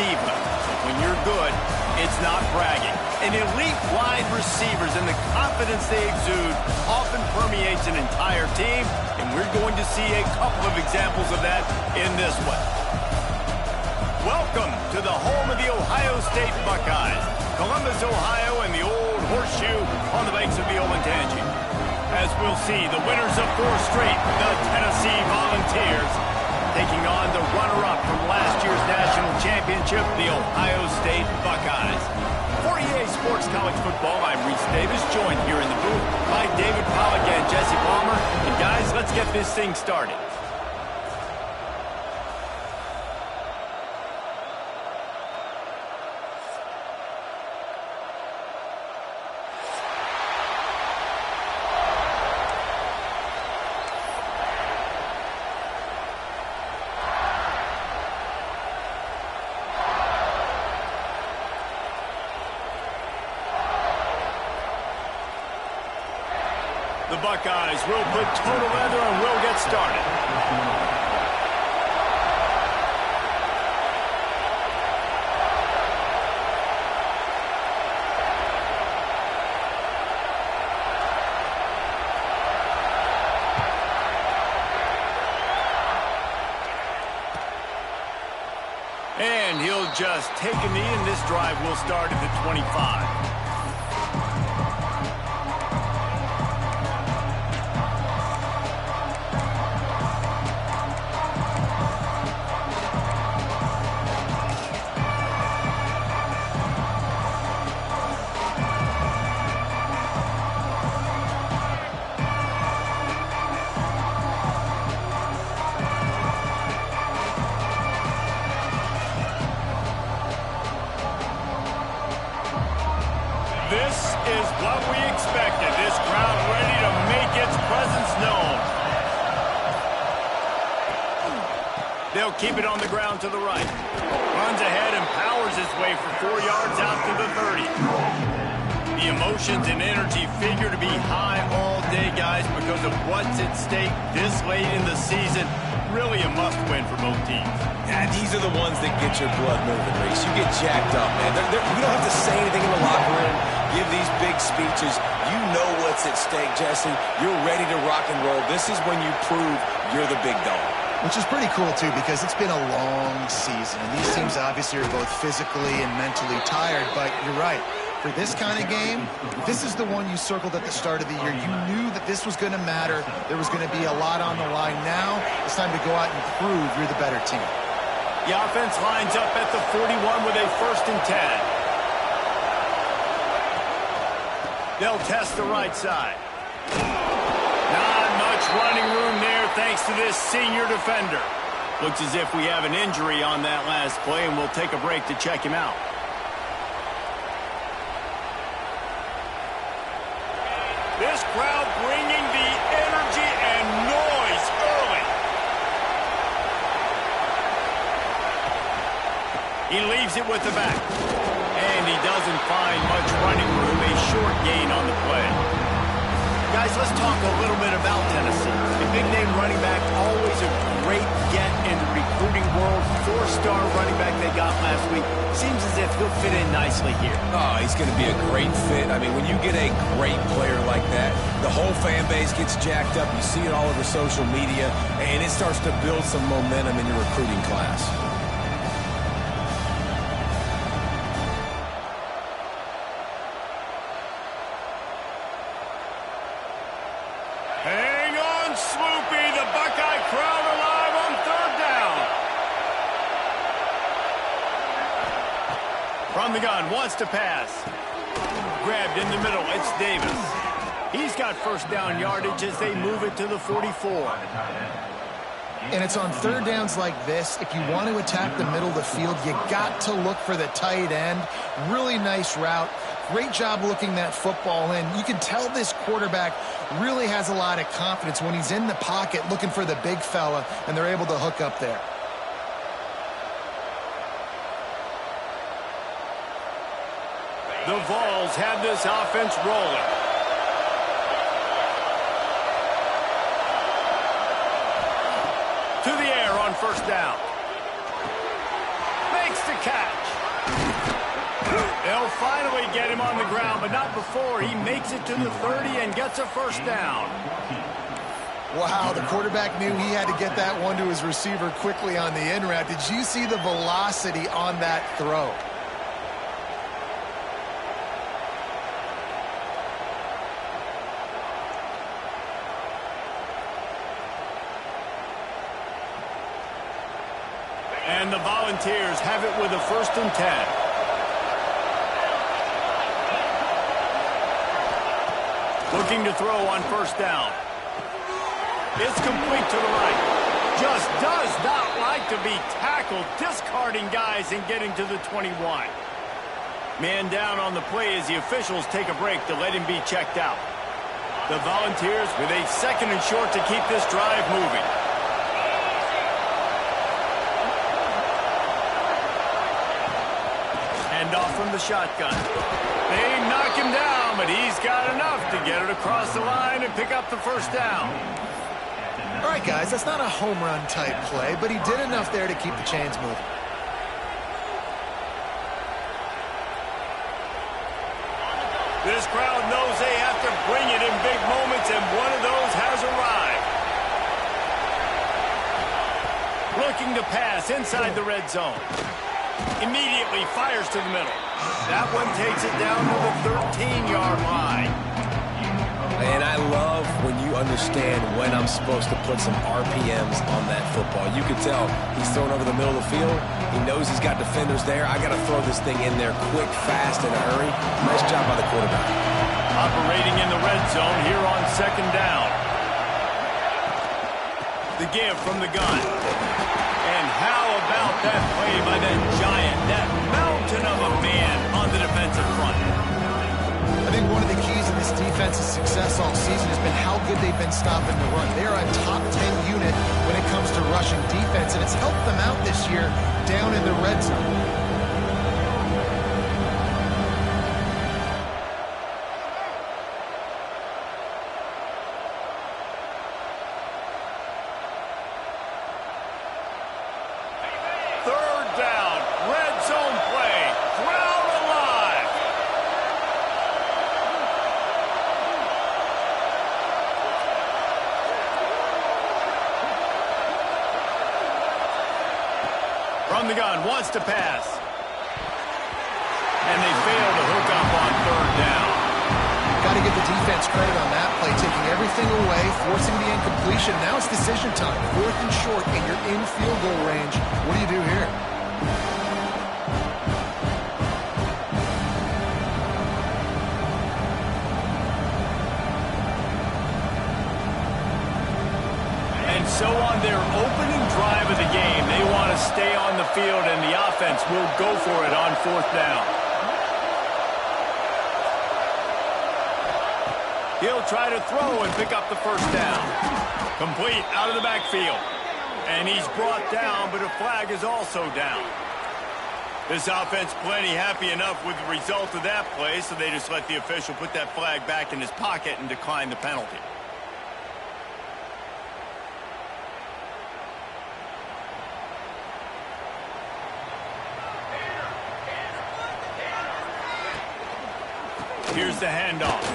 defense. When you're good, it's not bragging. And elite wide receivers and the confidence they exude often permeates an entire team, and we're going to see a couple of examples of that in this one. Welcome to the home of the Ohio State Buckeyes, Columbus, Ohio, and the old horseshoe on the banks of the Olentangy. As we'll see, the winners of 4 straight, the Tennessee Volunteers, taking on the runner-up from last year's national championship, the Ohio State Buckeyes. For EA Sports College Football, I'm Reese Davis, joined here in the booth by David Pollack and Jesse Palmer. And guys, let's get this thing started. The Buckeyes will put total leather and will get started. And he'll just take a knee, and this drive will start at the 25. This is what we expected. This crowd ready to make its presence known. They'll keep it on the ground to the right. Runs ahead and powers his way for 4 yards out to the 30. The emotions and energy figure to be high all day, guys, because of what's at stake this late in the season. Really a must-win for both teams. Yeah, these are the ones that get your blood moving, Reese. You get jacked up, man. You don't have to say anything in the locker room, give these big speeches. You know what's at stake, Jesse. You're ready to rock and roll. This is when you prove you're the big dog. Which is pretty cool, too, because it's been a long season. And these teams obviously are both physically and mentally tired, but you're right. For this kind of game, this is the one you circled at the start of the year. You knew that this was going to matter. There was going to be a lot on the line. Now it's time to go out and prove you're the better team. The offense lines up at the 41 with a 1st and 10. They'll test the right side. Not much running room there thanks to this senior defender. Looks as if we have an injury on that last play, and we'll take a break to check him out. This crowd bringing the energy and noise early. He leaves it with the back. And he doesn't find much running room. A short gain on the play. Guys, let's talk a little bit about Tennessee. A big-name running back, always a great get in the recruiting world. 4-star running back they got last week. Seems as if he'll fit in nicely here. Oh, he's going to be a great fit. I mean, when you get a great player like that, the whole fan base gets jacked up. You see it all over social media, and it starts to build some momentum in your recruiting class. Hang on, Swoopy. The Buckeye crowd alive on 3rd down. From the gun, wants to pass. Grabbed in the middle, it's Davis. He's got 1st down yardage as they move it to the 44. And it's on 3rd downs like this. If you want to attack the middle of the field, you got to look for the tight end. Really nice route. Great job looking that football in. You can tell this quarterback really has a lot of confidence when he's in the pocket looking for the big fella, and they're able to hook up there. The Vols have this offense rolling. To the air on 1st down. Makes the catch. They'll finally get him on the ground, but not before he makes it to the 30 and gets a first down. Wow, the quarterback knew he had to get that one to his receiver quickly on the in route. Did you see the velocity on that throw? And the Volunteers have it with a 1st and 10. Looking to throw on 1st down. It's complete to the right. Just does not like to be tackled, discarding guys and getting to the 21. Man down on the play as the officials take a break to let him be checked out. The Volunteers with a 2nd and short to keep this drive moving. Hand off from the shotgun. They knock him down, but he's got enough to get it across the line and pick up the 1st down. All right, guys, that's not a home run type play, but he did enough there to keep the chains moving. This crowd knows they have to bring it in big moments, and one of those has arrived. Looking to pass inside the red zone. Immediately fires to the middle. That one takes it down to the 13-yard line. And I love when you understand when I'm supposed to put some RPMs on that football. You can tell he's thrown over the middle of the field. He knows he's got defenders there. I got to throw this thing in there quick, fast, in a hurry. Nice job by the quarterback. Operating in the red zone here on 2nd down. The give from the gun. And how about that play by that giant, that mountain of a man on the defensive front? I think one of the keys in this defense's success all season has been how good they've been stopping the run. They're a top 10 unit when it comes to rushing defense, and it's helped them out this year down in the red zone. From the gun, wants to pass. And they fail to hook up on 3rd down. Got to give the defense credit on that play, taking everything away, forcing the incompletion. Now it's decision time. 4th and short, and you're in field goal range. What do you do here? So on their opening drive of the game, they want to stay on the field, and the offense will go for it on 4th down. He'll try to throw and pick up the 1st down. Complete out of the backfield. And he's brought down, but a flag is also down. This offense plenty happy enough with the result of that play, so they just let the official put that flag back in his pocket and decline the penalty. Here's the handoff.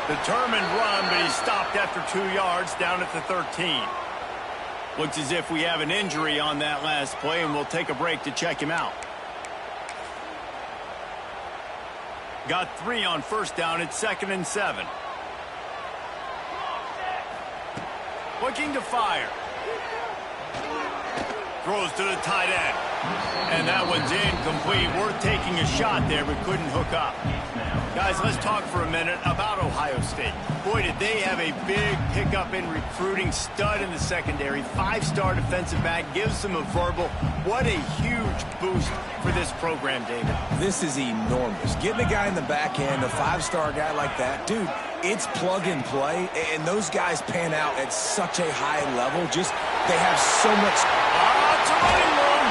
Determined run, but he's stopped after 2 yards down at the 13. Looks as if we have an injury on that last play, and we'll take a break to check him out. Got 3 on 1st down. It's 2nd and 7. Looking to fire. Throws to the tight end. And that one's incomplete. Worth taking a shot there, but couldn't hook up. Guys, let's talk for a minute about Ohio State. Boy, did they have a big pickup in recruiting. Stud in the secondary. 5-star defensive back. Gives them a verbal. What a huge boost for this program, David. This is enormous. Getting a guy in the back end, a 5-star guy like that, dude, it's plug and play, and those guys pan out at such a high level. Just, they have so much. It's a running room.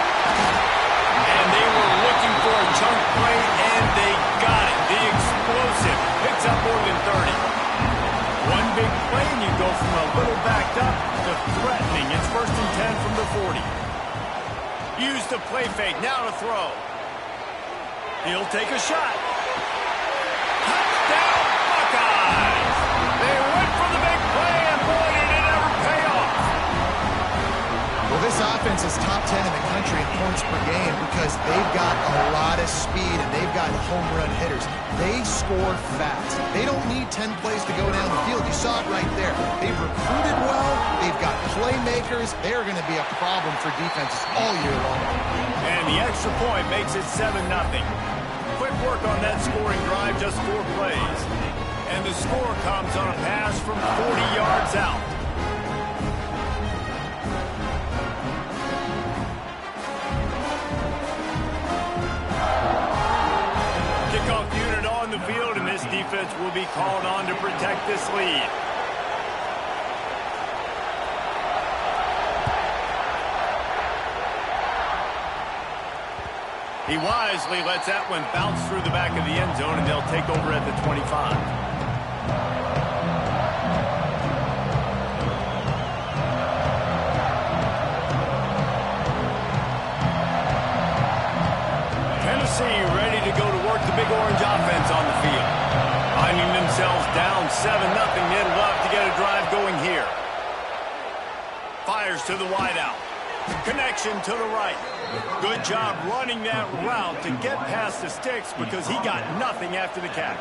And they were looking for a chunk play, and they got it. The explosive picks up more than 30. One big play, and you go from a little backed up to threatening. It's 1st and 10 from the 40. Use the play fake. Now to throw. He'll take a shot. Touchdown, Buckeyes! They went for the big play, and boy, did it ever pay off. Well, this offense is top 10 in the country in points per game because they've got a lot of speed and they've got home run hitters. They score fast. They don't need 10 plays to go down the field. You saw it right there. They've recruited well. They've got playmakers. They're going to be a problem for defenses all year long. And the extra point makes it 7-0. Quick work on that scoring drive, just 4 plays. And the score comes on a pass from 40 yards out. Kickoff unit on the field, and this defense will be called on to protect this lead. He wisely lets that one bounce through the back of the end zone, and they'll take over at the 25. Tennessee ready to go to work the Big Orange offense on the field. Finding themselves down 7-0, they'd love to get a drive going here. Fires to the wideout. Connection to the right. Good job running that route to get past the sticks because he got nothing after the catch.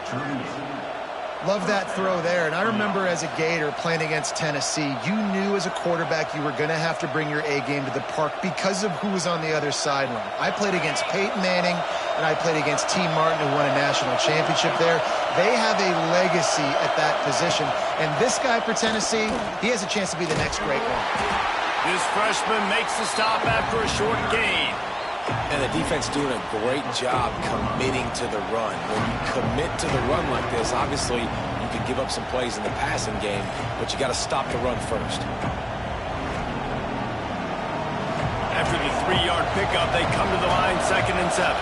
Love that throw there. And I remember as a Gator playing against Tennessee, you knew as a quarterback you were going to have to bring your A game to the park because of who was on the other sideline. I played against Peyton Manning, and I played against T. Martin, who won a national championship there. They have a legacy at that position. And this guy for Tennessee, he has a chance to be the next great one. This freshman makes the stop after a short gain. And the defense doing a great job committing to the run. When you commit to the run like this, obviously you can give up some plays in the passing game, but you got to stop the run first. After the 3-yard pickup, they come to the line 2nd and 7.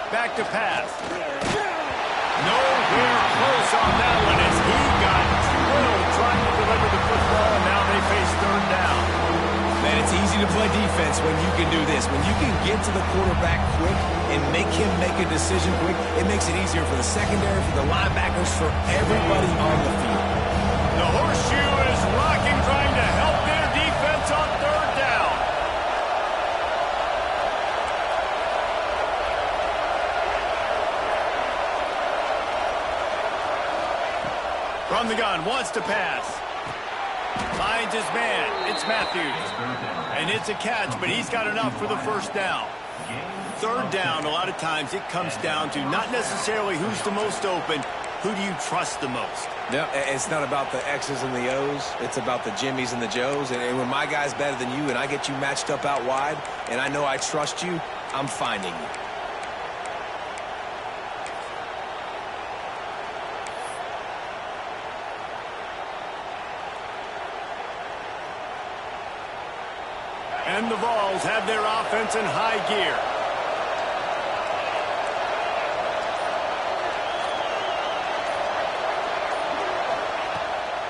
Back to pass. Nowhere close on that one as he got drilled trying to deliver the football, and now they face 3rd down. Man, it's easy to play defense when you can do this. When you can get to the quarterback quick and make him make a decision quick, it makes it easier for the secondary, for the linebackers, for everybody on the field. The horseshoe is rocking, trying to help their defense on 3rd down. From the gun, wants to pass. Finds his man. It's Matthews. And it's a catch, but he's got enough for the 1st down. 3rd down, a lot of times it comes down to not necessarily who's the most open, who do you trust the most? Yeah, it's not about the X's and the O's. It's about the Jimmies and the Joes. And when my guy's better than you and I get you matched up out wide and I know I trust you, I'm finding you. And the Vols have their offense in high gear.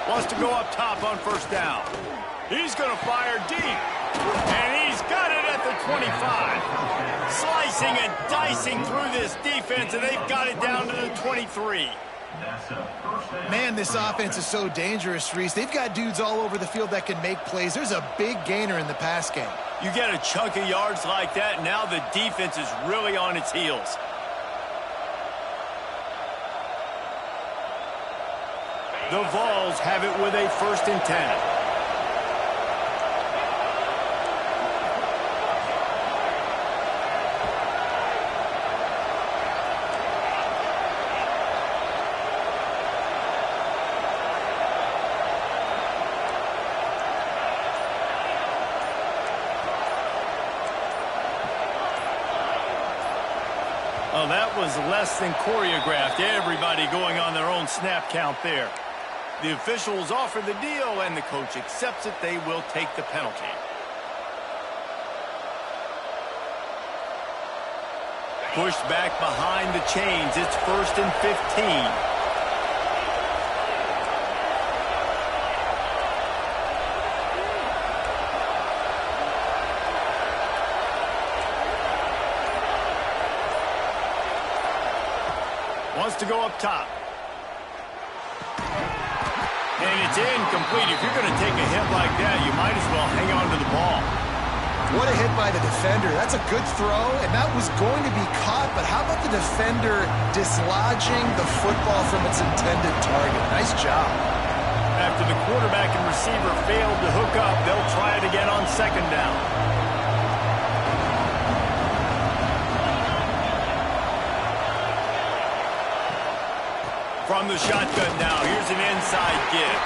Wants to go up top on 1st down. He's going to fire deep. And he's got it at the 25. Slicing and dicing through this defense, and they've got it down to the 23. Man, this offense is so dangerous, Reese. They've got dudes all over the field that can make plays. There's a big gainer in the pass game. You get a chunk of yards like that, now the defense is really on its heels. The Vols have it with a 1st and 10. Oh, that was less than choreographed. Everybody going on their own snap count there. The officials offer the deal, and the coach accepts it. They will take the penalty. Pushed back behind the chains. It's 1st and 15. Wants to go up top. And it's incomplete. If you're going to take a hit like that, you might as well hang on to the ball. What a hit by the defender. That's a good throw, and that was going to be caught, but how about the defender dislodging the football from its intended target? Nice job. After the quarterback and receiver failed to hook up, they'll try it again on 2nd down. From the shotgun now, here's an inside give.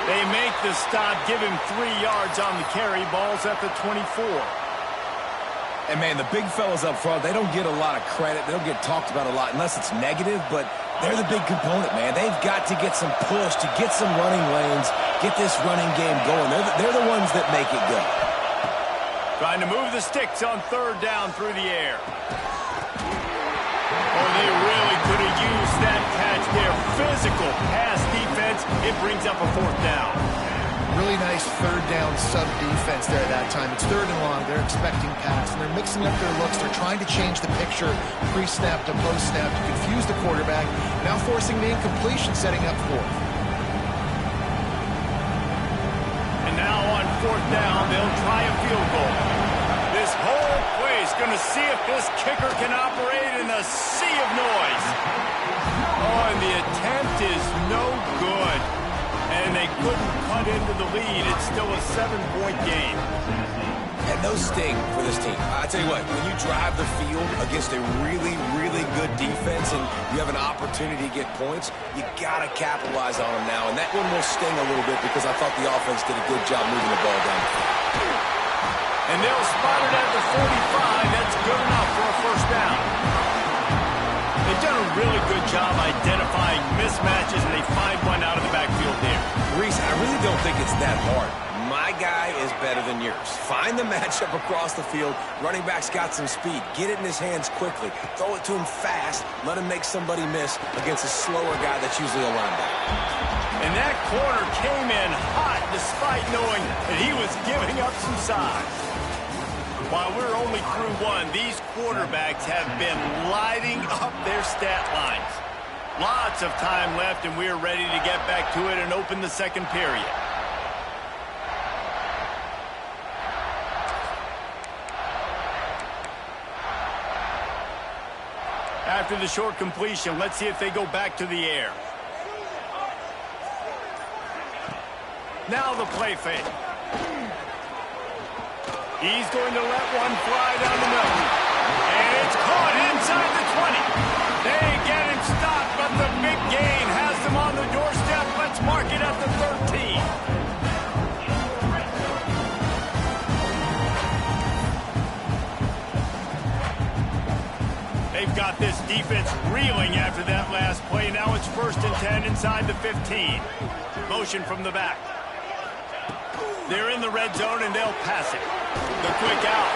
They make the stop, give him 3 yards on the carry. Ball's at the 24. And, man, the big fellas up front, they don't get a lot of credit. They don't get talked about a lot unless it's negative, but they're the big component, man. They've got to get some push, to get some running lanes, get this running game going. They're the ones that make it go. Trying to move the sticks on 3rd down through the air. Oh, they really could have used that catch there. Physical pass defense. It brings up a 4th down. Really nice 3rd down sub-defense there that time. It's 3rd and long. They're expecting pass, and they're mixing up their looks. They're trying to change the picture pre-snap to post-snap to confuse the quarterback, now forcing the incompletion, setting up 4th. And now on 4th down, they'll try a field goal. This whole play is going to see if this kicker can operate in a sea of noise. Oh, and the attempt is no good. And they couldn't cut into the lead. It's still a 7-point game. And those sting for this team. I tell you what, when you drive the field against a really, really good defense and you have an opportunity to get points, you got to capitalize on them now. And that one will sting a little bit because I thought the offense did a good job moving the ball down. And they'll spot it at the 45. That's good enough for a 1st down. They've done a really good job identifying mismatches, and they find one out of the backfield there. Reese, I really don't think it's that hard. My guy is better than yours. Find the matchup across the field. Running back's got some speed. Get it in his hands quickly. Throw it to him fast. Let him make somebody miss against a slower guy that's usually a linebacker. And that corner came in hot despite knowing that he was giving up some size. While we're only through 1, these quarterbacks have been lighting up their stat lines. Lots of time left, and we're ready to get back to it and open the 2nd period. After the short completion, let's see if they go back to the air. Now the play fake. He's going to let one fly down the middle. And it's caught inside the 20. They get him stopped, but the big gain has them on the doorstep. Let's mark it at the 13. They've got this defense reeling after that last play. Now it's 1st and 10 inside the 15. Motion from the back. They're in the red zone, and they'll pass it. The quick out.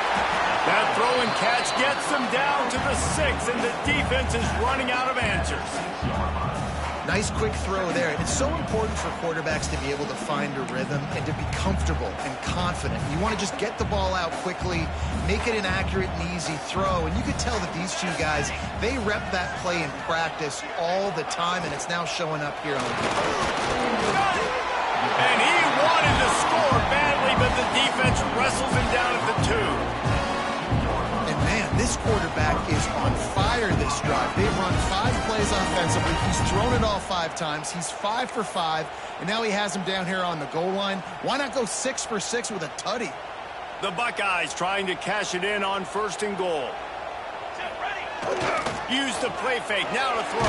That throw and catch gets them down to the 6, and the defense is running out of answers. Nice quick throw there. It's so important for quarterbacks to be able to find a rhythm and to be comfortable and confident. You want to just get the ball out quickly, make it an accurate and easy throw. And you could tell that these 2 guys, they rep that play in practice all the time, and it's now showing up here on the field. And he wanted to score badly, but the defense wrestles him down at the 2. And, man, this quarterback is on fire this drive. They've run 5 plays offensively. He's thrown it all 5 times. He's 5 for 5, and now he has him down here on the goal line. Why not go 6 for 6 with a tutty? The Buckeyes trying to cash it in on 1st and goal. Use the play fake, now to throw.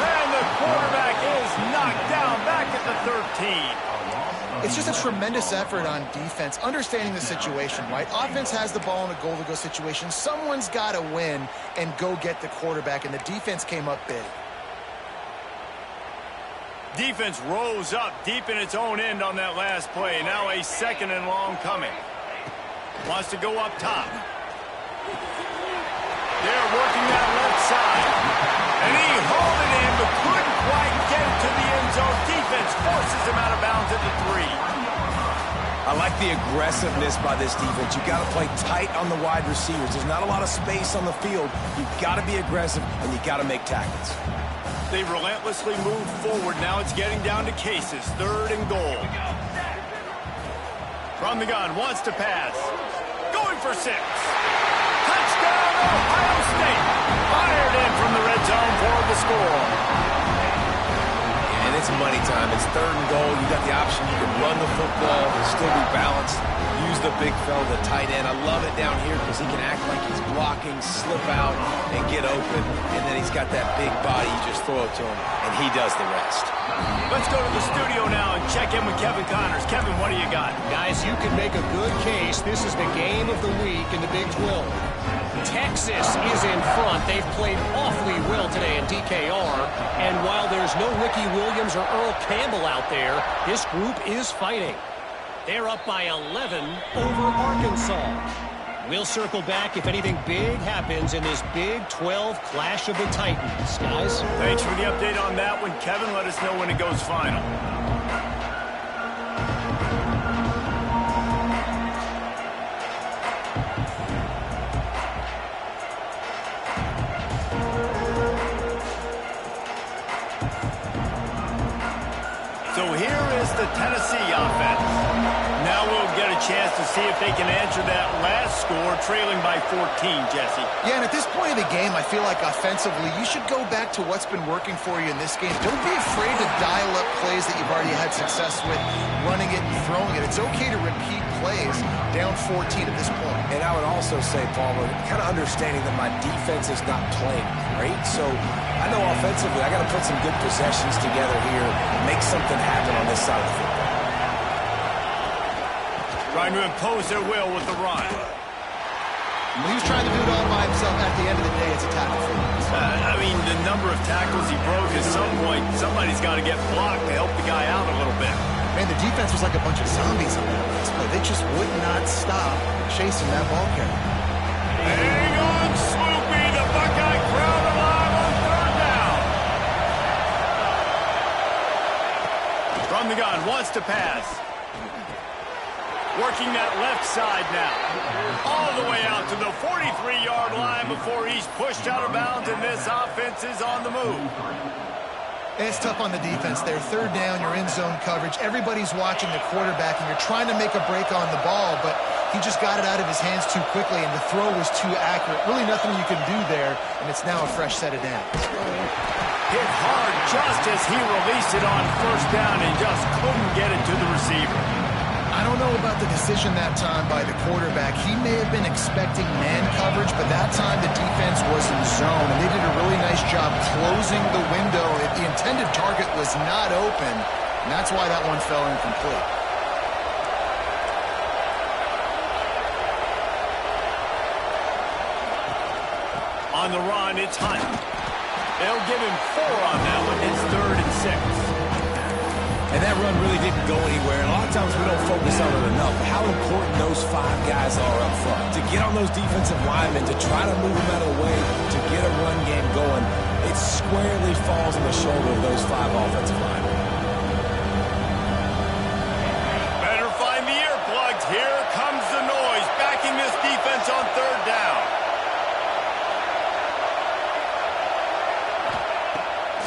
And the quarterback is knocked down back at the 13. It's just a tremendous effort on defense, understanding the situation, right? Offense has the ball in a goal-to-go situation. Someone's got to win and go get the quarterback, and the defense came up big. Defense rose up deep in its own end on that last play. Now a 2nd and long coming. Wants to go up top. They're working that left side. And he hauled it in, but couldn't quite get it to the end zone. Defense forces him out of bounds at the 3. I like the aggressiveness by this defense. You got to play tight on the wide receivers. There's not a lot of space on the field. You got to be aggressive, and you got to make tackles. They relentlessly move forward. Now it's getting down to cases. 3rd and goal. From the gun, wants to pass. Going for 6. Touchdown, Ohio State. Fired in from the red zone for the score. And it's money time. It's 3rd and goal. You got the option. You can run the football, still be balanced. Use the big fella, the tight end. I love it down here because he can act like he's blocking, slip out, and get open. And then he's got that big body. You just throw it to him, and he does the rest. Let's go to the studio now and check in with Kevin Connors. Kevin, what do you got? Guys, you can make a good case. This is the game of the week in the Big 12. Texas is in front. They've played awfully well today in DKR. And while there's no Ricky Williams or Earl Campbell out there, this group is fighting. They're up by 11 over Arkansas. We'll circle back if anything big happens in this Big 12 clash of the Titans, guys. Thanks for the update on that one, Kevin. Let us know when it goes final. So here is the Tennessee offense. Now we'll get a chance to see if they can answer that last score, trailing by 14, Jesse. Yeah, and at this point of the game, I feel like offensively, you should go back to what's been working for you in this game. Don't be afraid to dial up plays that you've already had success with, running it and throwing it. It's okay to repeat plays down 14 at this point. And I would also say, Palmer, kind of understanding that my defense is not playing great. So I know offensively I got to put some good possessions together here, make something happen on this side of the football. Trying to impose their will with the run. He was trying to do it all by himself. At the end of the day, it's a tackle for him. I mean, the number of tackles he broke, at some point, somebody's got to get blocked to help the guy out a little bit. Man, the defense was like a bunch of zombies on that last play. They just would not stop chasing that ball carrier. Hang on, Sloopy. The Buckeye crowd alive on 3rd down. From the gun, wants to pass. Working that left side now. All the way out to the 43-yard line before he's pushed out of bounds, and this offense is on the move. It's tough on the defense there. 3rd down, you're in zone coverage. Everybody's watching the quarterback, and you're trying to make a break on the ball, but he just got it out of his hands too quickly, and the throw was too accurate. Really nothing you can do there, and it's now a fresh set of downs. Hit hard just as he released it on 1st down and just couldn't get it to the receiver. I don't know about the decision that time by the quarterback. He may have been expecting man coverage, but that time the defense was in zone, and they did a really nice job closing the window. The intended target was not open, and that's why that one fell incomplete. On the run, it's Hunt. They'll give him 4 on that one. It's 3rd and 6. And that run really didn't go anywhere. And a lot of times we don't focus on it enough. How important those 5 guys are up front. To get on those defensive linemen, to try to move them out of the way, to get a run game going, it squarely falls on the shoulder of those 5 offensive linemen. Better find the earplugs. Here comes the noise, backing this defense on 3rd down.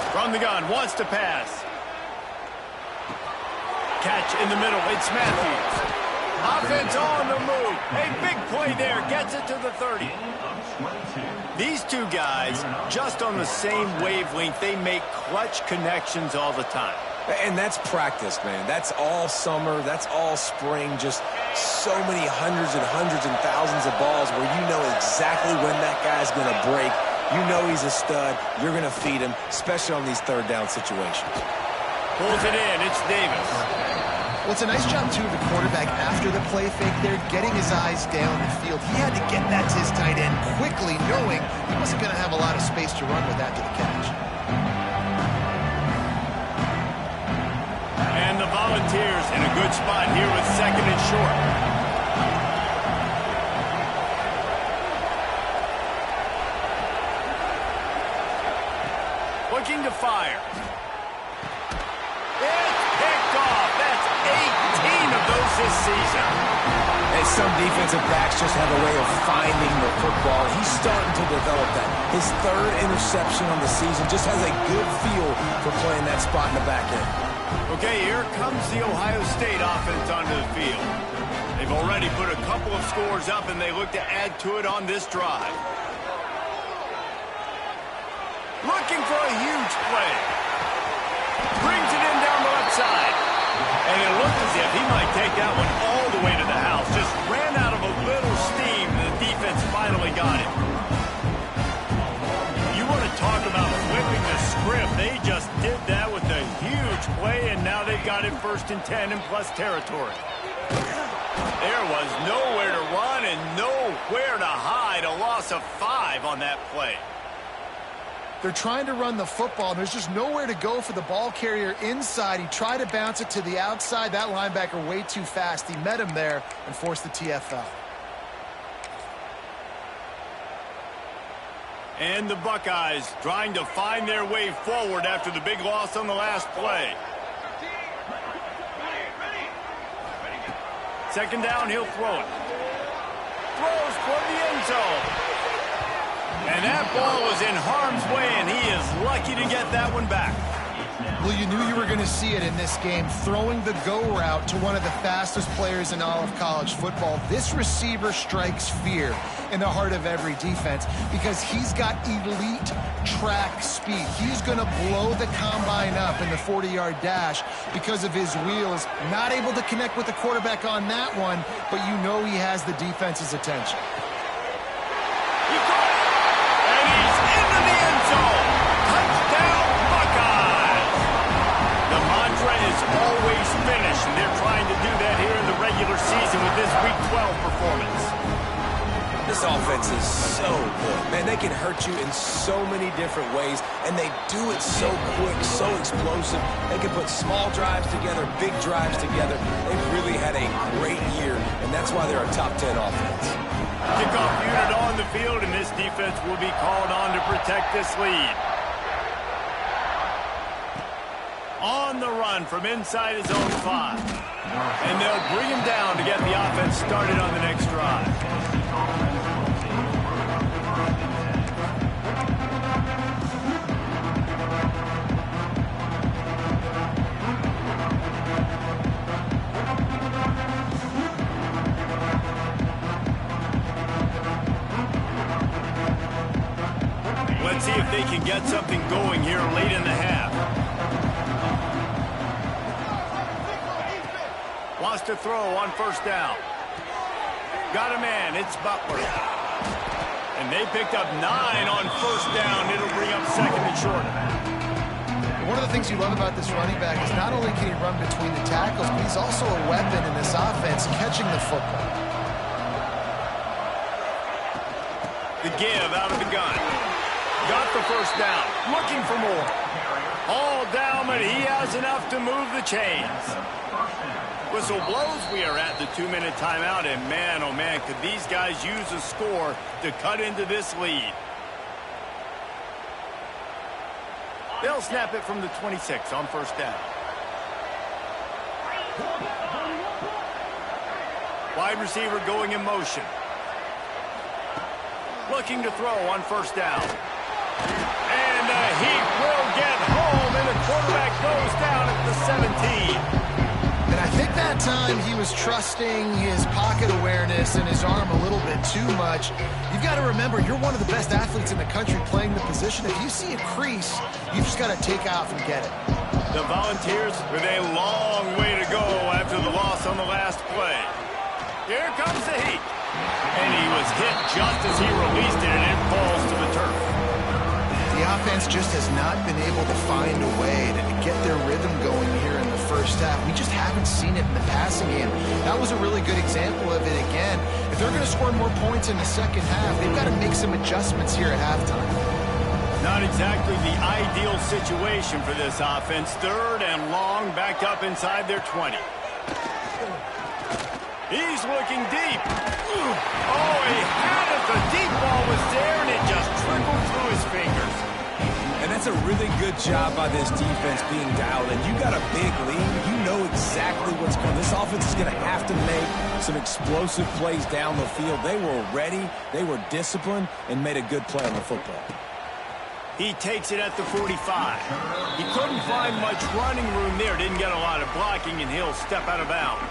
From the gun, wants to pass. Catch in the middle, it's Matthews. Offense on the move. A big play there, gets it to the 30. These two guys, just on the same wavelength, they make clutch connections all the time. And that's practice, man. That's all summer. That's all spring. Just so many hundreds and thousands of balls where you know exactly when that guy's going to break. You know he's a stud. You're going to feed him, especially on these 3rd down situations. Pulls it in. It's Davis. Well, it's a nice job, too, of the quarterback after the play fake there, getting his eyes down the field. He had to get that to his tight end quickly, knowing he wasn't going to have a lot of space to run with that to the catch. Volunteers in a good spot here with second and short. Looking to fire. It's picked off. That's 18 of those this season. And some defensive backs just have a way of finding the football. He's starting to develop that. His third interception on the season just has a good feel for playing that spot in the back end. Okay, here comes the Ohio State offense onto the field. They've already put a couple of scores up, and they look to add to it on this drive. Looking for a huge play. Brings it in down the left side. And it looked as if he might take that one all the way to the house. Just ran out of a little steam, and the defense finally got it. You want to talk about flipping the script. They just did that with a huge play, and now they've got it 1st and 10 in plus territory. There was nowhere to run and nowhere to hide. A loss of 5 on that play. They're trying to run the football. There's just nowhere to go for the ball carrier inside. He tried to bounce it to the outside. That linebacker way too fast. He met him there and forced the TFL. And the Buckeyes trying to find their way forward after the big loss on the last play. Second down, he'll throw it. Throws toward the end zone. And that ball was in harm's way, and he is lucky to get that one back. Well, you knew you were going to see it in this game, throwing the go route to one of the fastest players in all of college football. This receiver strikes fear in the heart of every defense because he's got elite track speed. He's going to blow the combine up in the 40-yard dash because of his wheels. Not able to connect with the quarterback on that one, but you know he has the defense's attention. Always finish, and they're trying to do that here in the regular season with this Week 12 performance. This offense is so good. Man, they can hurt you in so many different ways, and they do it so quick, so explosive. They can put small drives together, big drives together. They've really had a great year, and that's why they're a top 10 offense. Kickoff unit on the field, and this defense will be called on to protect this lead. On the run from inside his own 5. And they'll bring him down to get the offense started on the next drive. Let's see if they can get something going here late in the half. Wants to throw on 1st down. Got a man. It's Butler. And they picked up 9 on 1st down. It'll bring up 2nd and short. One of the things you love about this running back is not only can he run between the tackles, but he's also a weapon in this offense catching the football. The give out of the gun. Got the 1st down. Looking for more. All down, but he has enough to move the chains. Whistle blows. We are at the 2-minute timeout, and man, oh man, could these guys use a score to cut into this lead. They'll snap it from the 26 on 1st down. Wide receiver going in motion. Looking to throw on 1st down. And he will get home, and the quarterback goes down at the 17. And I think that time he was trusting his pocket awareness and his arm a little bit too much. You've got to remember, you're one of the best athletes in the country playing the position. If you see a crease, you've just got to take off and get it. The Volunteers with a long way to go after the loss on the last play. Here comes the heat. And he was hit just as he released it, and it falls to the turf. The offense just has not been able to find a way to get their rhythm going here in the 1st half. We just haven't seen it in the passing game. That was a really good example of it again. If they're going to score more points in the 2nd half, they've got to make some adjustments here at halftime. Not exactly the ideal situation for this offense. Third and long, backed up inside their 20. He's looking deep. Oh, he had it. The deep ball was there, and it just trickled through his fingers. And that's a really good job by this defense being dialed in. You got a big lead. You know exactly what's coming. This offense is going to have to make some explosive plays down the field. They were ready, they were disciplined, and made a good play on the football. He takes it at the 45. He couldn't find much running room there. Didn't get a lot of blocking, and he'll step out of bounds.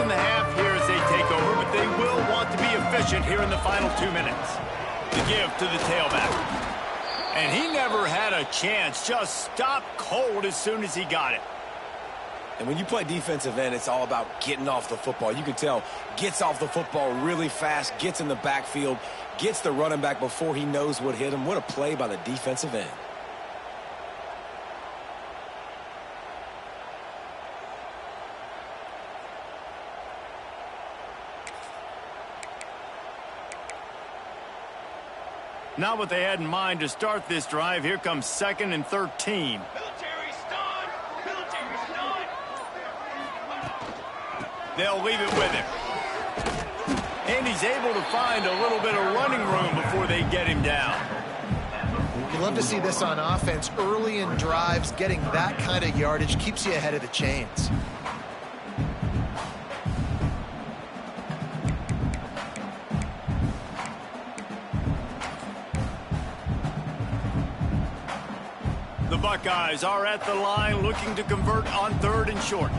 In the half here as they take over, but they will want to be efficient here in the final 2 minutes. The give to the tailback. And he never had a chance, just stopped cold as soon as he got it. And when you play defensive end, it's all about getting off the football. You can tell, gets off the football really fast, gets in the backfield, gets the running back before he knows what hit him. What a play by the defensive end. Not what they had in mind to start this drive. Here comes 2nd and 13. They'll leave it with him. And he's able to find a little bit of running room before they get him down. You love to see this on offense. Early in drives, getting that kind of yardage keeps you ahead of the chains. The Buckeyes are at the line looking to convert on 3rd and short.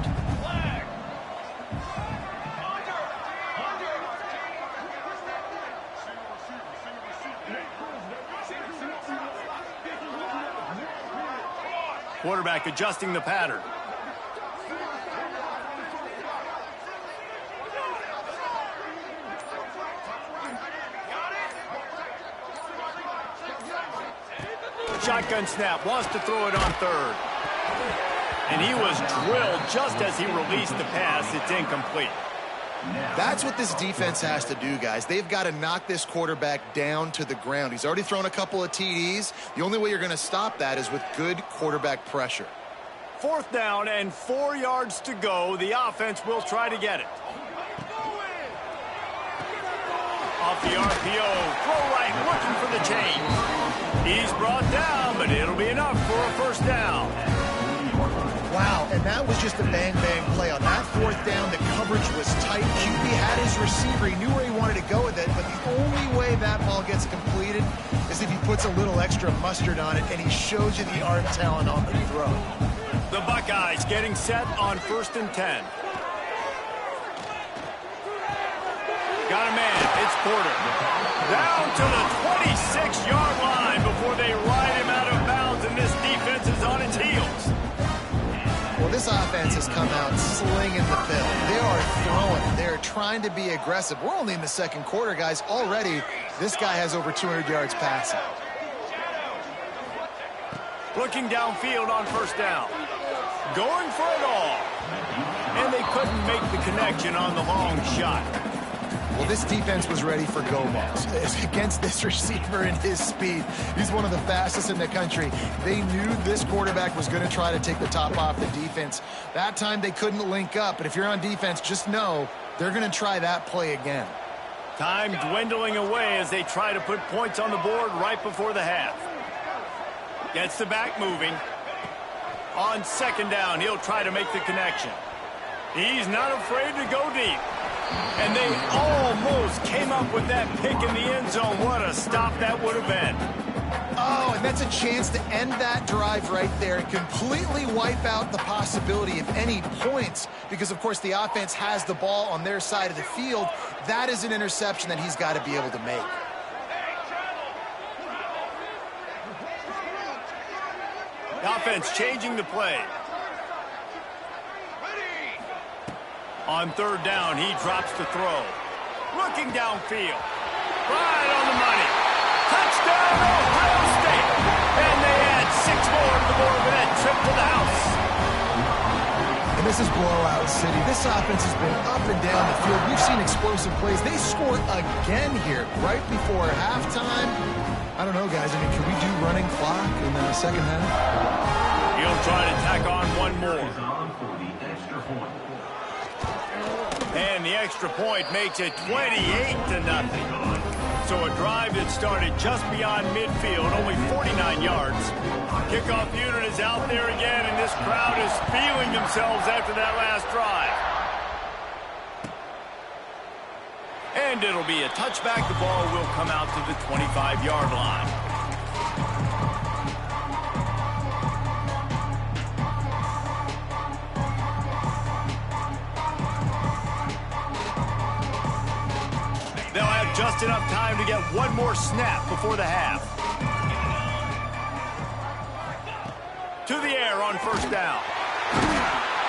Quarterback adjusting the pattern. Shotgun snap, wants to throw it on 3rd. And he was drilled just as he released the pass. It's incomplete. That's what this defense has to do, guys. They've got to knock this quarterback down to the ground. He's already thrown a couple of TDs. The only way you're going to stop that is with good quarterback pressure. 4th down and 4 yards to go. The offense will try to get it. Off the RPO, throw right, looking for the chain. He's brought down, but it'll be enough for a 1st down. Wow, and that was just a bang-bang play. On that 4th down, the coverage was tight. QB had his receiver. He knew where he wanted to go with it, but the only way that ball gets completed is if he puts a little extra mustard on it, and he shows you the arm talent on the throw. The Buckeyes getting set on 1st and 10. Got a man. It's Porter. Down to the 26-yard line before they ride him out of bounds, and this defense is on its heels. Well, this offense has come out slinging the pill. They are throwing. They're trying to be aggressive. We're only in the 2nd quarter, guys. Already, this guy has over 200 yards passing. Looking downfield on 1st down. Going for it all. And they couldn't make the connection on the long shot. Well, this defense was ready for go balls. Against this receiver and his speed, he's one of the fastest in the country. They knew this quarterback was going to try to take the top off the defense. That time they couldn't link up, but if you're on defense, just know they're going to try that play again. Time dwindling away as they try to put points on the board right before the half. Gets the back moving. On 2nd down, he'll try to make the connection. He's not afraid to go deep. And they almost came up with that pick in the end zone. What a stop that would have been. Oh, and that's a chance to end that drive right there and completely wipe out the possibility of any points because, of course, the offense has the ball on their side of the field. That is an interception that he's got to be able to make. The offense changing the play. On third down, he drops to throw. Looking downfield. Right on the money. Touchdown, Ohio State. And they add 6 more to the board with that trip to the house. And this is blowout city. This offense has been up and down the field. We've seen explosive plays. They scored again here right before halftime. I don't know, guys. I mean, can we do running clock in the second half? He'll try to tack on one more. And the extra point makes it 28-0. So a drive that started just beyond midfield, only 49 yards. Kickoff unit is out there again, and this crowd is feeling themselves after that last drive. And it'll be a touchback. The ball will come out to the 25-yard line. They'll have just enough time to get one more snap before the half. To the air on first down.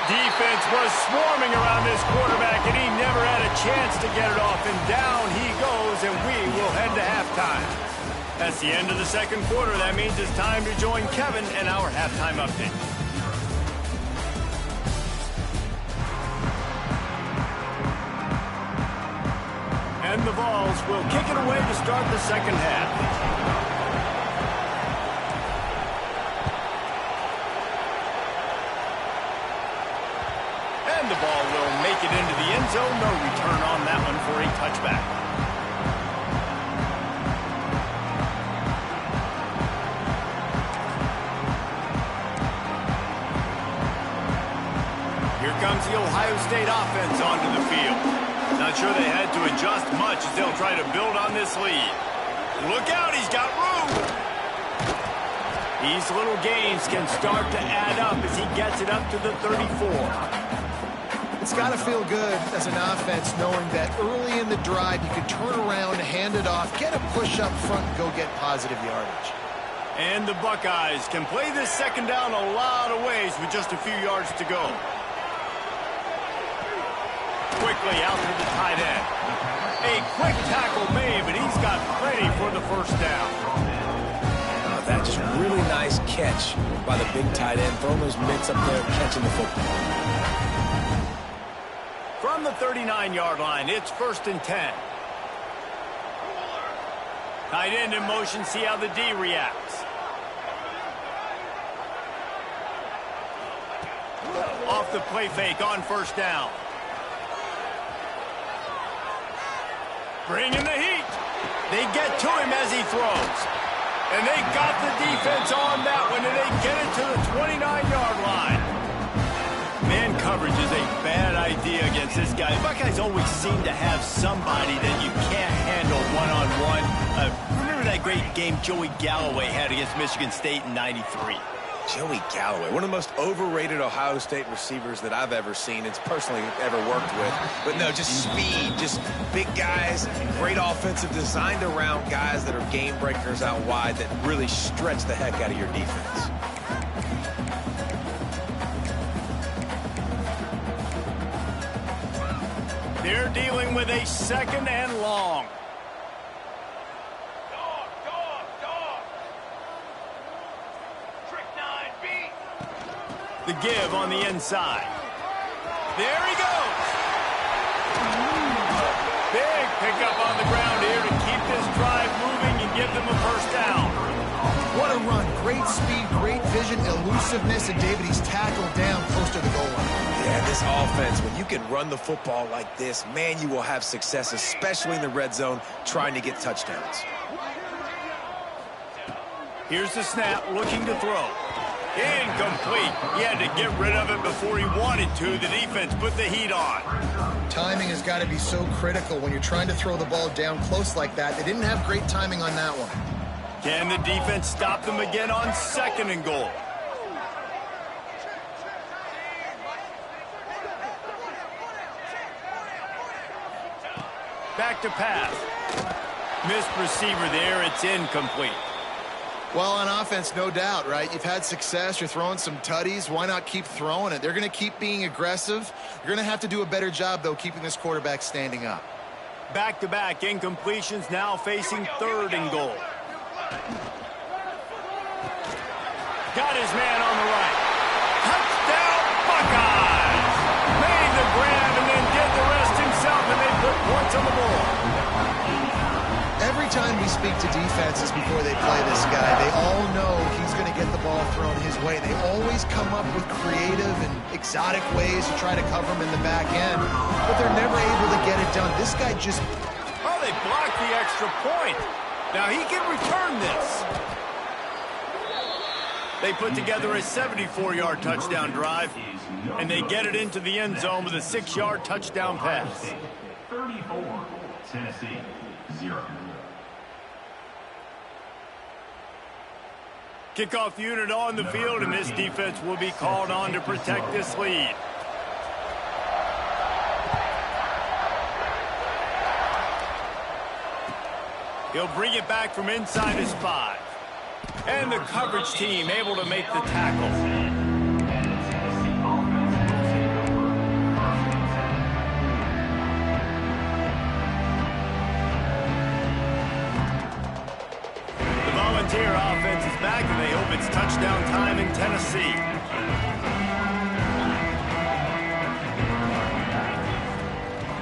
Defense was swarming around this quarterback, and he never had a chance to get it off. And down he goes, and we will head to halftime. That's the end of the second quarter. That means it's time to join Kevin and our halftime update. And the Vols will kick it away to start the second half. And the ball will make it into the end zone. No return on that one for a touchback. Here comes the Ohio State offense onto the field. Not sure they had to adjust much as they'll try to build on this lead. Look out, he's got room. These little gains can start to add up as he gets it up to the 34. It's got to feel good as an offense knowing that early in the drive you can turn around, hand it off, get a push up front, and go get positive yardage. And the Buckeyes can play this second down a lot of ways with just a few yards to go. Quickly out to the tight end. A quick tackle made, but he's got plenty for the first down. That's just really nice catch by the big tight end. Throwing those mitts up there, catching the football. From the 39-yard line, it's 1st and 10. Tight end in motion, see how the D reacts. Off the play fake on first down. Bringing the heat. They get to him as he throws. And they got the defense on that one, and they get it to the 29-yard line. Man coverage is a bad idea against this guy. The Buckeyes always seem to have somebody that you can't handle one-on-one. Remember that great game Joey Galloway had against Michigan State in '93? Joey Galloway, one of the most overrated Ohio State receivers that I've ever seen. It's personally ever worked with. But no, just speed, just big guys, great offensive designed around guys that are game breakers out wide that really stretch the heck out of your defense. They're dealing with a second and long. The give on the inside. There he goes. Big pickup on the ground here to keep this drive moving and give them a first down. What a run. Great speed, great vision, elusiveness, and David, he's tackled down close to the goal line. Yeah, this offense, when you can run the football like this, man, you will have success, especially in the red zone, trying to get touchdowns. Here's the snap, looking to throw. Incomplete. He had to get rid of it before he wanted to. The defense put the heat on. Timing has got to be so critical when you're trying to throw the ball down close like that. They didn't have great timing on that one. Can the defense stop them again on 2nd and goal? Back to pass. Missed receiver there. It's incomplete. Well, on offense, no doubt, right? You've had success. You're throwing some tutties. Why not keep throwing it? They're going to keep being aggressive. You're going to have to do a better job, though, keeping this quarterback standing up. Back-to-back incompletions, now facing 3rd and goal. Got his man on the right. Touchdown, Buckeyes! Made the grab and then did the rest himself, and they put points on the board. Every time we speak to defenses before they play this guy, they all know he's going to get the ball thrown his way. They always come up with creative and exotic ways to try to cover him in the back end, but they're never able to get it done. This guy just... Oh, they blocked the extra point. Now he can return this. They put together a 74-yard touchdown drive, and they get it into the end zone with a 6-yard touchdown pass. 34, Tennessee, 0. Kickoff unit on the field, and this defense will be called on to protect this lead. He'll bring it back from inside his 5. And the coverage team able to make the tackle. Volunteer offense is back, and they hope it's touchdown time in Tennessee.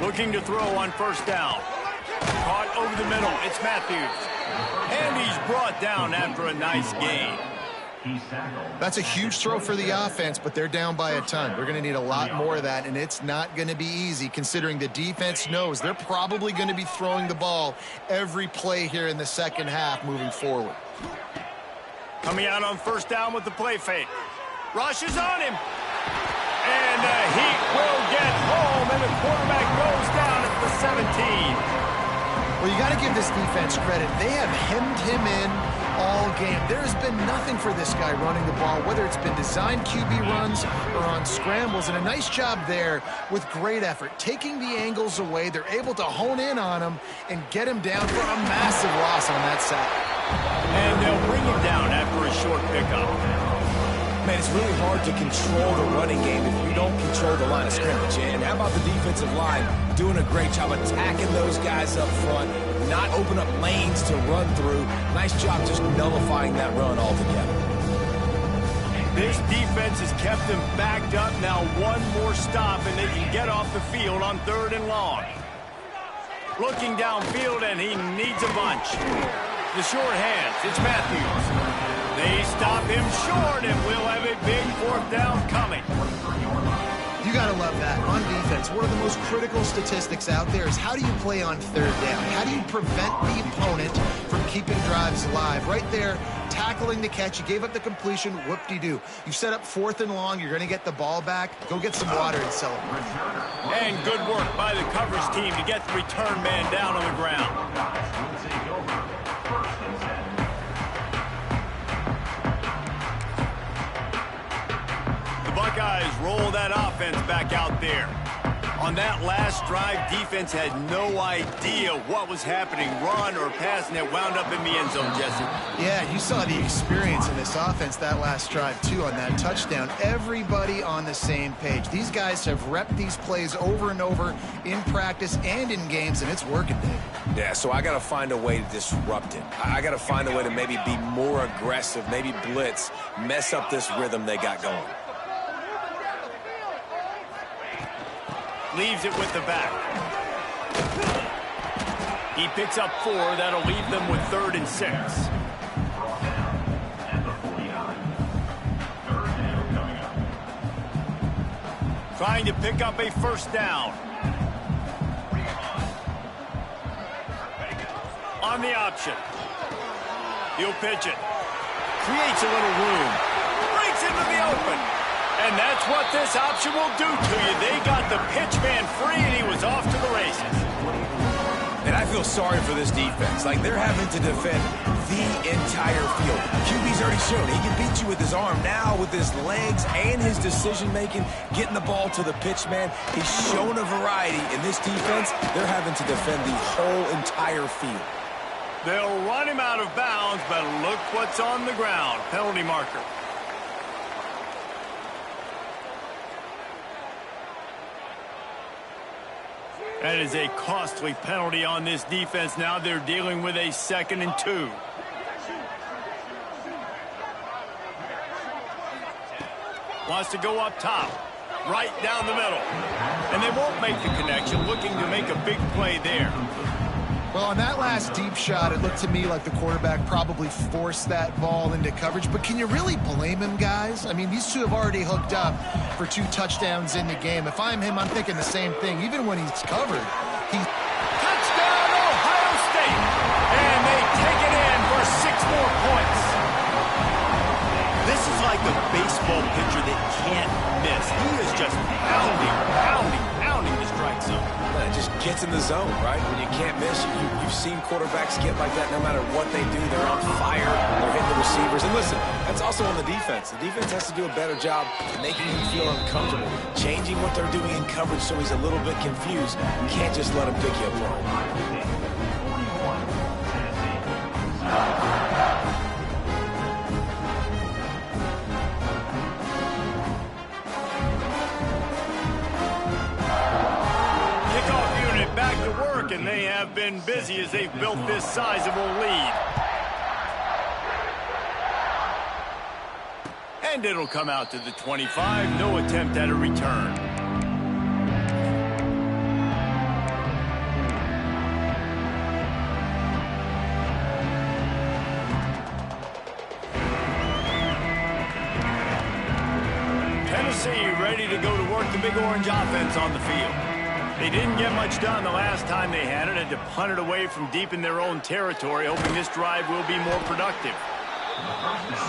Looking to throw on 1st down. Caught over the middle. It's Matthews. And he's brought down after a nice gain. That's a huge throw for the offense, but they're down by a ton. They're going to need a lot more of that, and it's not going to be easy considering the defense knows they're probably going to be throwing the ball every play here in the second half moving forward. Coming out on 1st down with the play fake. Rush is on him. And the Heat will get home, and the quarterback goes down at the 17. Well, you got to give this defense credit. They have hemmed him in all game. There's been nothing for this guy running the ball, whether it's been designed QB runs or on scrambles, and a nice job there with great effort. Taking the angles away, they're able to hone in on him and get him down for a massive loss on that side. And they'll bring him down after a short pickup. Man, it's really hard to control the running game if you don't control the line of scrimmage. And how about the defensive line doing a great job attacking those guys up front, not open up lanes to run through. Nice job just nullifying that run altogether. This defense has kept them backed up. Now one more stop, and they can get off the field on 3rd and long. Looking downfield, and he needs a bunch. The short hands, it's Matthews. They stop him short, and we'll have a big 4th down coming. You got to love that. On defense, one of the most critical statistics out there is how do you play on 3rd down? How do you prevent the opponent from keeping drives alive? Right there, tackling the catch. You gave up the completion. Whoop-de-doo. You set up 4th and long. You're going to get the ball back. Go get some water and celebrate. And good work by the coverage team to get the return man down on the ground. Buckeyes roll that offense back out there. On that last drive, defense had no idea what was happening, run or pass, and it wound up in the end zone, Jesse. Yeah, you saw the experience in this offense that last drive, too, on that touchdown. Everybody on the same page. These guys have repped these plays over and over in practice and in games, and it's working, Dave. Yeah, so I got to find a way to disrupt it. I got to find a way to maybe be more aggressive, maybe blitz, mess up this rhythm they got going. Leaves it with the back. He picks up 4. That'll leave them with 3rd and 6. Trying to pick up a 1st down. On the option. He'll pitch it. Creates a little room. Breaks into the open. And that's what this option will do to you. They got the pitch man free, and he was off to the races. And I feel sorry for this defense. Like, they're having to defend the entire field. QB's already shown he can beat you with his arm. Now, with his legs and his decision-making, getting the ball to the pitch man, he's shown a variety. In this defense, they're having to defend the whole entire field. They'll run him out of bounds, but look what's on the ground. Penalty marker. That is a costly penalty on this defense. Now they're dealing with a 2nd and 2. Wants to go up top, right down the middle. And they won't make the connection, looking to make a big play there. Well, on that last deep shot, it looked to me like the quarterback probably forced that ball into coverage. But can you really blame him, guys? I mean, these two have already hooked up for 2 touchdowns in the game. If I'm him, I'm thinking the same thing. Even when he's covered, Touchdown, Ohio State! And they take it in for 6 more points. This is like a baseball pitcher that can't miss. He is just pounding the strike zone. It just gets in the zone, right? When you can't miss, you've seen quarterbacks get like that no matter what they do. They're on fire. They're hitting the receivers. And listen, that's also on the defense. The defense has to do a better job making him feel uncomfortable, changing what they're doing in coverage so he's a little bit confused. You can't just let him pick you apart. Back to work, and they have been busy as they've built this sizable lead. And it'll come out to the 25. No attempt at a return. Tennessee ready to go to work the Big Orange offense on the field. They didn't get much done the last time they had it, had to punt it away from deep in their own territory, hoping this drive will be more productive.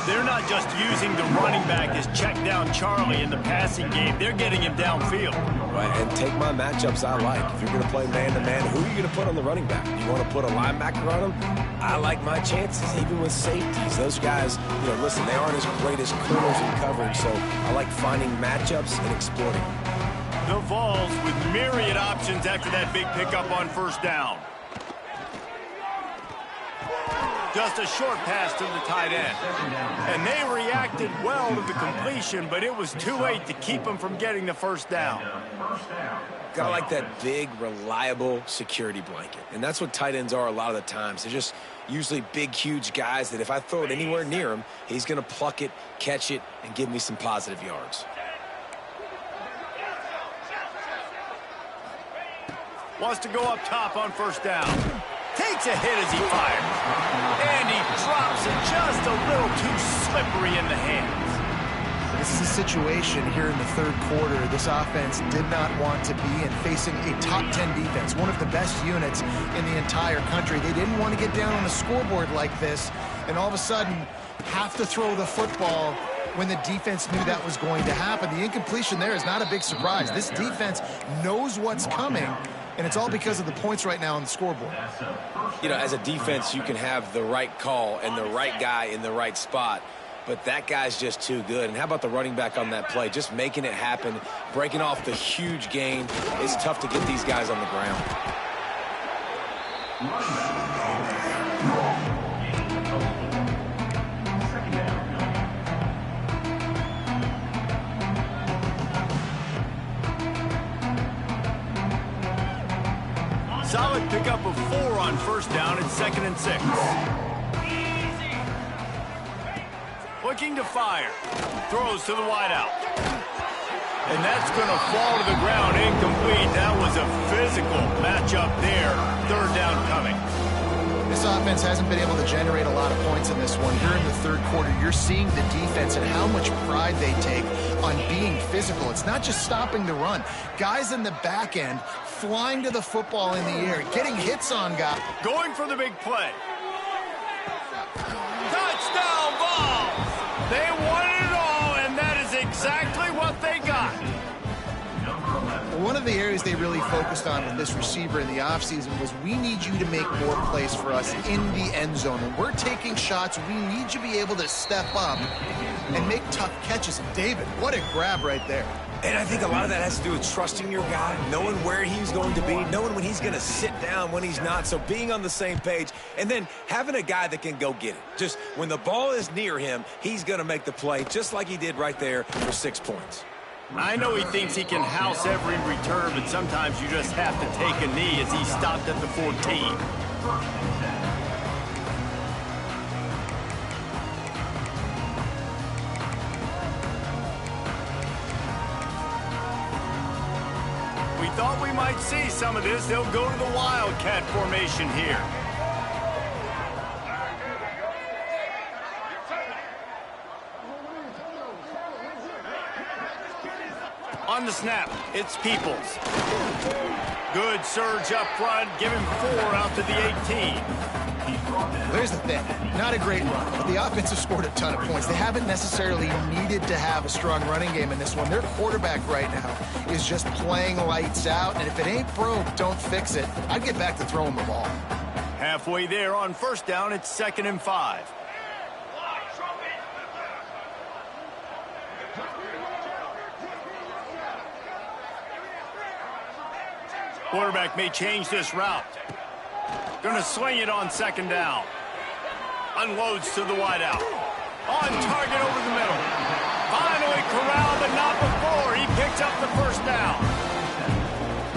They're not just using the running back as check down Charlie in the passing game. They're getting him downfield. Right, and take my matchups I like. If you're going to play man-to-man, who are you going to put on the running back? You want to put a linebacker on him? I like my chances, even with safeties. Those guys, listen, they aren't as great as corners in covering, so I like finding matchups and exploiting. The Vols with myriad options after that big pickup on 1st down. Just a short pass to the tight end. And they reacted well to the completion, but it was too late to keep them from getting the 1st down. Gotta like that big, reliable security blanket. And that's what tight ends are a lot of the times. They're just usually big, huge guys that if I throw it anywhere near him, he's going to pluck it, catch it, and give me some positive yards. Wants to go up top on 1st down. Takes a hit as he fires. And he drops it just a little too slippery in the hands. This is a situation here in the 3rd quarter this offense did not want to be in, facing a top 10 defense, one of the best units in the entire country. They didn't want to get down on the scoreboard like this and all of a sudden have to throw the football when the defense knew that was going to happen. The incompletion there is not a big surprise. This defense knows what's coming, and it's all because of the points right now on the scoreboard. As a defense, you can have the right call and the right guy in the right spot, but that guy's just too good. And how about the running back on that play? Just making it happen, breaking off the huge gain. It's tough to get these guys on the ground. Solid pickup of 4 on 1st down and 2nd and 6. Looking to fire. Throws to the wideout. And that's going to fall to the ground incomplete. That was a physical matchup there. 3rd down coming. This offense hasn't been able to generate a lot of points in this one. Here in the 3rd quarter, you're seeing the defense and how much pride they take on being physical. It's not just stopping the run. Guys in the back end flying to the football in the air, getting hits on guys. Going for the big play. Touchdown Vols! They wanted it all, and that is exactly what they got. One of the areas they really focused on with this receiver in the offseason was we need you to make more plays for us in the end zone. When we're taking shots, we need you to be able to step up and make tough catches. And David, what a grab right there. And I think a lot of that has to do with trusting your guy, knowing where he's going to be, knowing when he's going to sit down, when he's not. So being on the same page, and then having a guy that can go get it. Just when the ball is near him, he's going to make the play, just like he did right there for 6 points. I know he thinks he can house every return, but sometimes you just have to take a knee as he stopped at the 14. Thought we might see some of this. They'll go to the Wildcat formation here. On the snap, it's Peoples. Good surge up front, giving 4 out to the 18. There's the thing. Not a great run, but the offense has scored a ton of points. They haven't necessarily needed to have a strong running game in this one. Their quarterback right now is just playing lights out, and if it ain't broke, don't fix it. I'd get back to throwing the ball. Halfway there on first down, it's 2nd and 5. Quarterback may change this route. Going to swing it on 2nd down. Unloads to the wideout. On target over the middle. Finally corralled, but not before. He picks up the first down.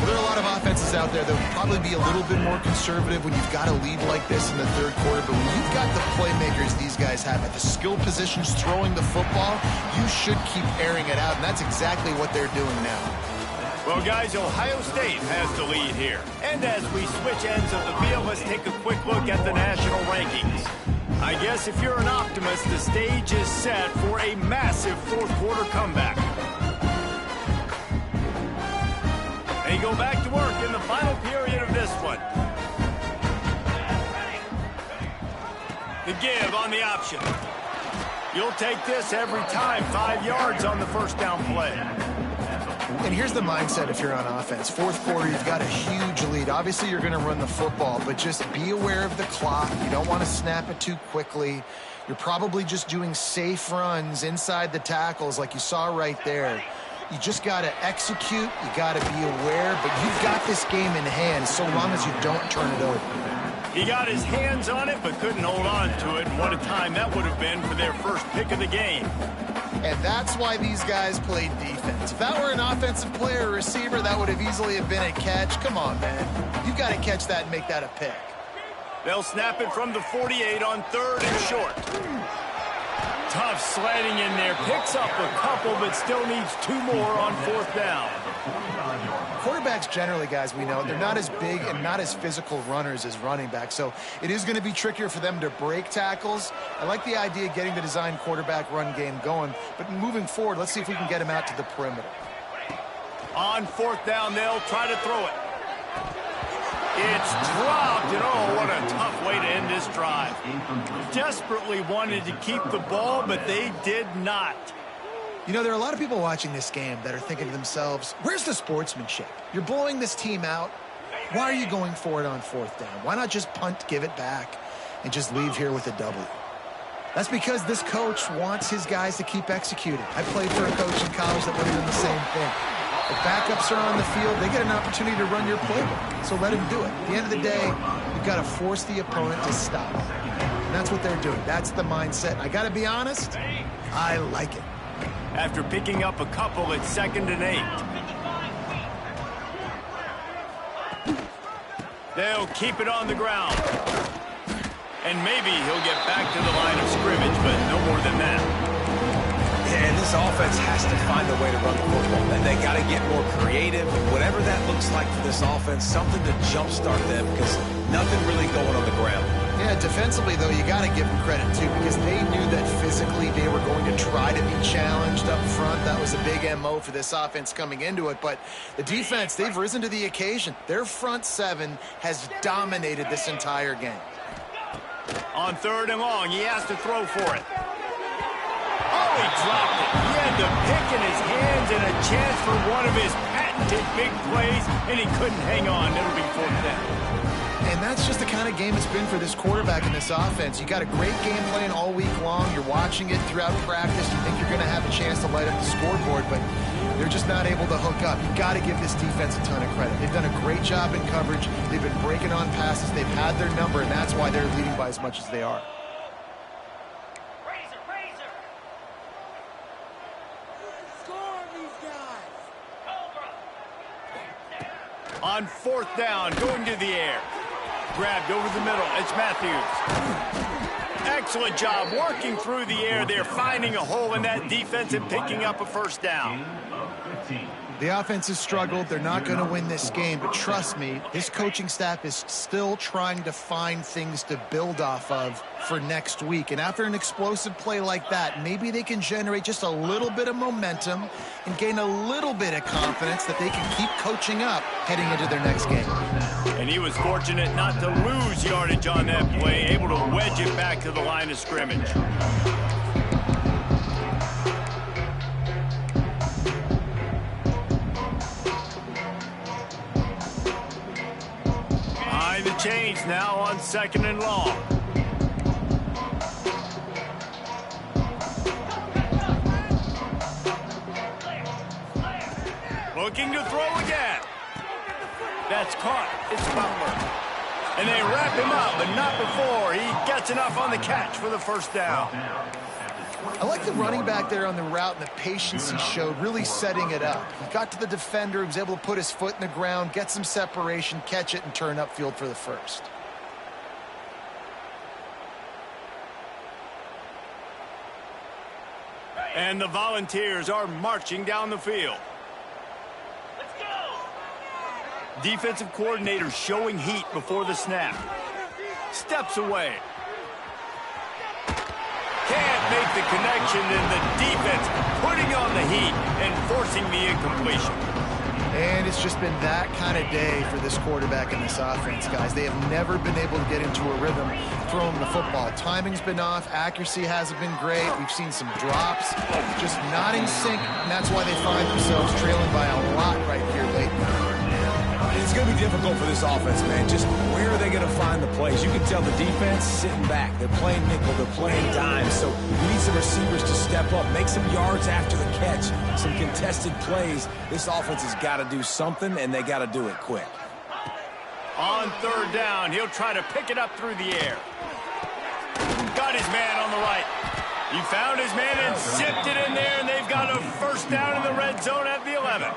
There are a lot of offenses out there that would probably be a little bit more conservative when you've got a lead like this in the 3rd quarter. But when you've got the playmakers these guys have at the skill positions throwing the football, you should keep airing it out. And that's exactly what they're doing now. Well, guys, Ohio State has the lead here. And as we switch ends of the field, let's take a quick look at the national rankings. I guess if you're an optimist, the stage is set for a massive 4th quarter comeback. They go back to work in the final period of this one. The give on the option. You'll take this every time. 5 yards on the first down play. And here's the mindset if you're on offense. 4th quarter, you've got a huge lead. Obviously, you're going to run the football, but just be aware of the clock. You don't want to snap it too quickly. You're probably just doing safe runs inside the tackles like you saw right there. You just got to execute. You got to be aware, but you've got this game in hand so long as you don't turn it over. He got his hands on it, but couldn't hold on to it. What a time that would have been for their first pick of the game. And that's why these guys played defense. If that were an offensive player or receiver, that would have easily been a catch. Come on, man. You've got to catch that and make that a pick. They'll snap it from the 48 on 3rd and short. Tough sledding in there. Picks up a couple, but still needs 2 more on 4th down. Quarterbacks generally, guys, we know, they're not as big and not as physical runners as running backs, so it is going to be trickier for them to break tackles. I like the idea of getting the design quarterback run game going, but moving forward, let's see if we can get him out to the perimeter. On 4th down, they'll try to throw it. It's dropped, and oh, what a tough way to end this drive. Desperately wanted to keep the ball, but they did not. You know, there are a lot of people watching this game that are thinking to themselves, where's the sportsmanship? You're blowing this team out. Why are you going for it on 4th down? Why not just punt, give it back, and just leave here with a W? That's because this coach wants his guys to keep executing. I played for a coach in college that would have done the same thing. The backups are on the field. They get an opportunity to run your playbook, so let him do it. At the end of the day, you've got to force the opponent to stop. And that's what they're doing. That's the mindset. I got to be honest, I like it. After picking up a couple, it's 2nd and 8. They'll keep it on the ground. And maybe he'll get back to the line of scrimmage, but no more than that. Yeah, and this offense has to find a way to run the football. And they got to get more creative. Whatever that looks like for this offense, something to jumpstart them because nothing really going on the ground. Yeah, defensively, though, you got to give them credit, too, because they knew that physically they were going to try to be challenged up front. That was a big MO for this offense coming into it. But the defense, they've risen to the occasion. Their front 7 has dominated this entire game. On 3rd and long, he has to throw for it. Oh, he dropped it. He had the pick in his hands and a chance for one of his patented big plays, and he couldn't hang on. It'll be 4th down. And that's just the kind of game it's been for this quarterback in this offense. You got a great game plan all week long. You're watching it throughout practice. You think you're going to have a chance to light up the scoreboard, but they're just not able to hook up. You've got to give this defense a ton of credit. They've done a great job in coverage. They've been breaking on passes. They've had their number, and that's why they're leading by as much as they are. On fourth down, going to the air. Grabbed over the middle. It's Matthews. Excellent job working through the air. They're finding a hole in that defense and picking up a first down. The offense has struggled. They're not going to win this game, but trust me, this coaching staff is still trying to find things to build off of for next week. And after an explosive play like that, maybe they can generate just a little bit of momentum and gain a little bit of confidence that they can keep coaching up heading into their next game. And he was fortunate not to lose yardage on that play, able to wedge it back to the line of scrimmage. Behind the chains now on 2nd and long. Looking to throw again. That's caught. It's Butler. And they wrap him up, but not before he gets enough on the catch for the first down. I like the running back there on the route and the patience he showed, really setting it up. He got to the defender, he was able to put his foot in the ground, get some separation, catch it, and turn upfield for the first. And the Volunteers are marching down the field. Defensive coordinator showing heat before the snap. Steps away. Can't make the connection, and the defense putting on the heat and forcing the incompletion. And it's just been that kind of day for this quarterback and this offense, guys. They have never been able to get into a rhythm throwing the football. Timing's been off. Accuracy hasn't been great. We've seen some drops. Just not in sync, and that's why they find themselves trailing by a lot right here late. It's going to be difficult for this offense, man. Just where are they going to find the plays? You can tell the defense sitting back. They're playing nickel. They're playing dime. So we need some receivers to step up, make some yards after the catch, some contested plays. This offense has got to do something, and they got to do it quick. On 3rd down, he'll try to pick it up through the air. Got his man on the right. He found his man and zipped it in there, and they've got a first down in the red zone at the 11.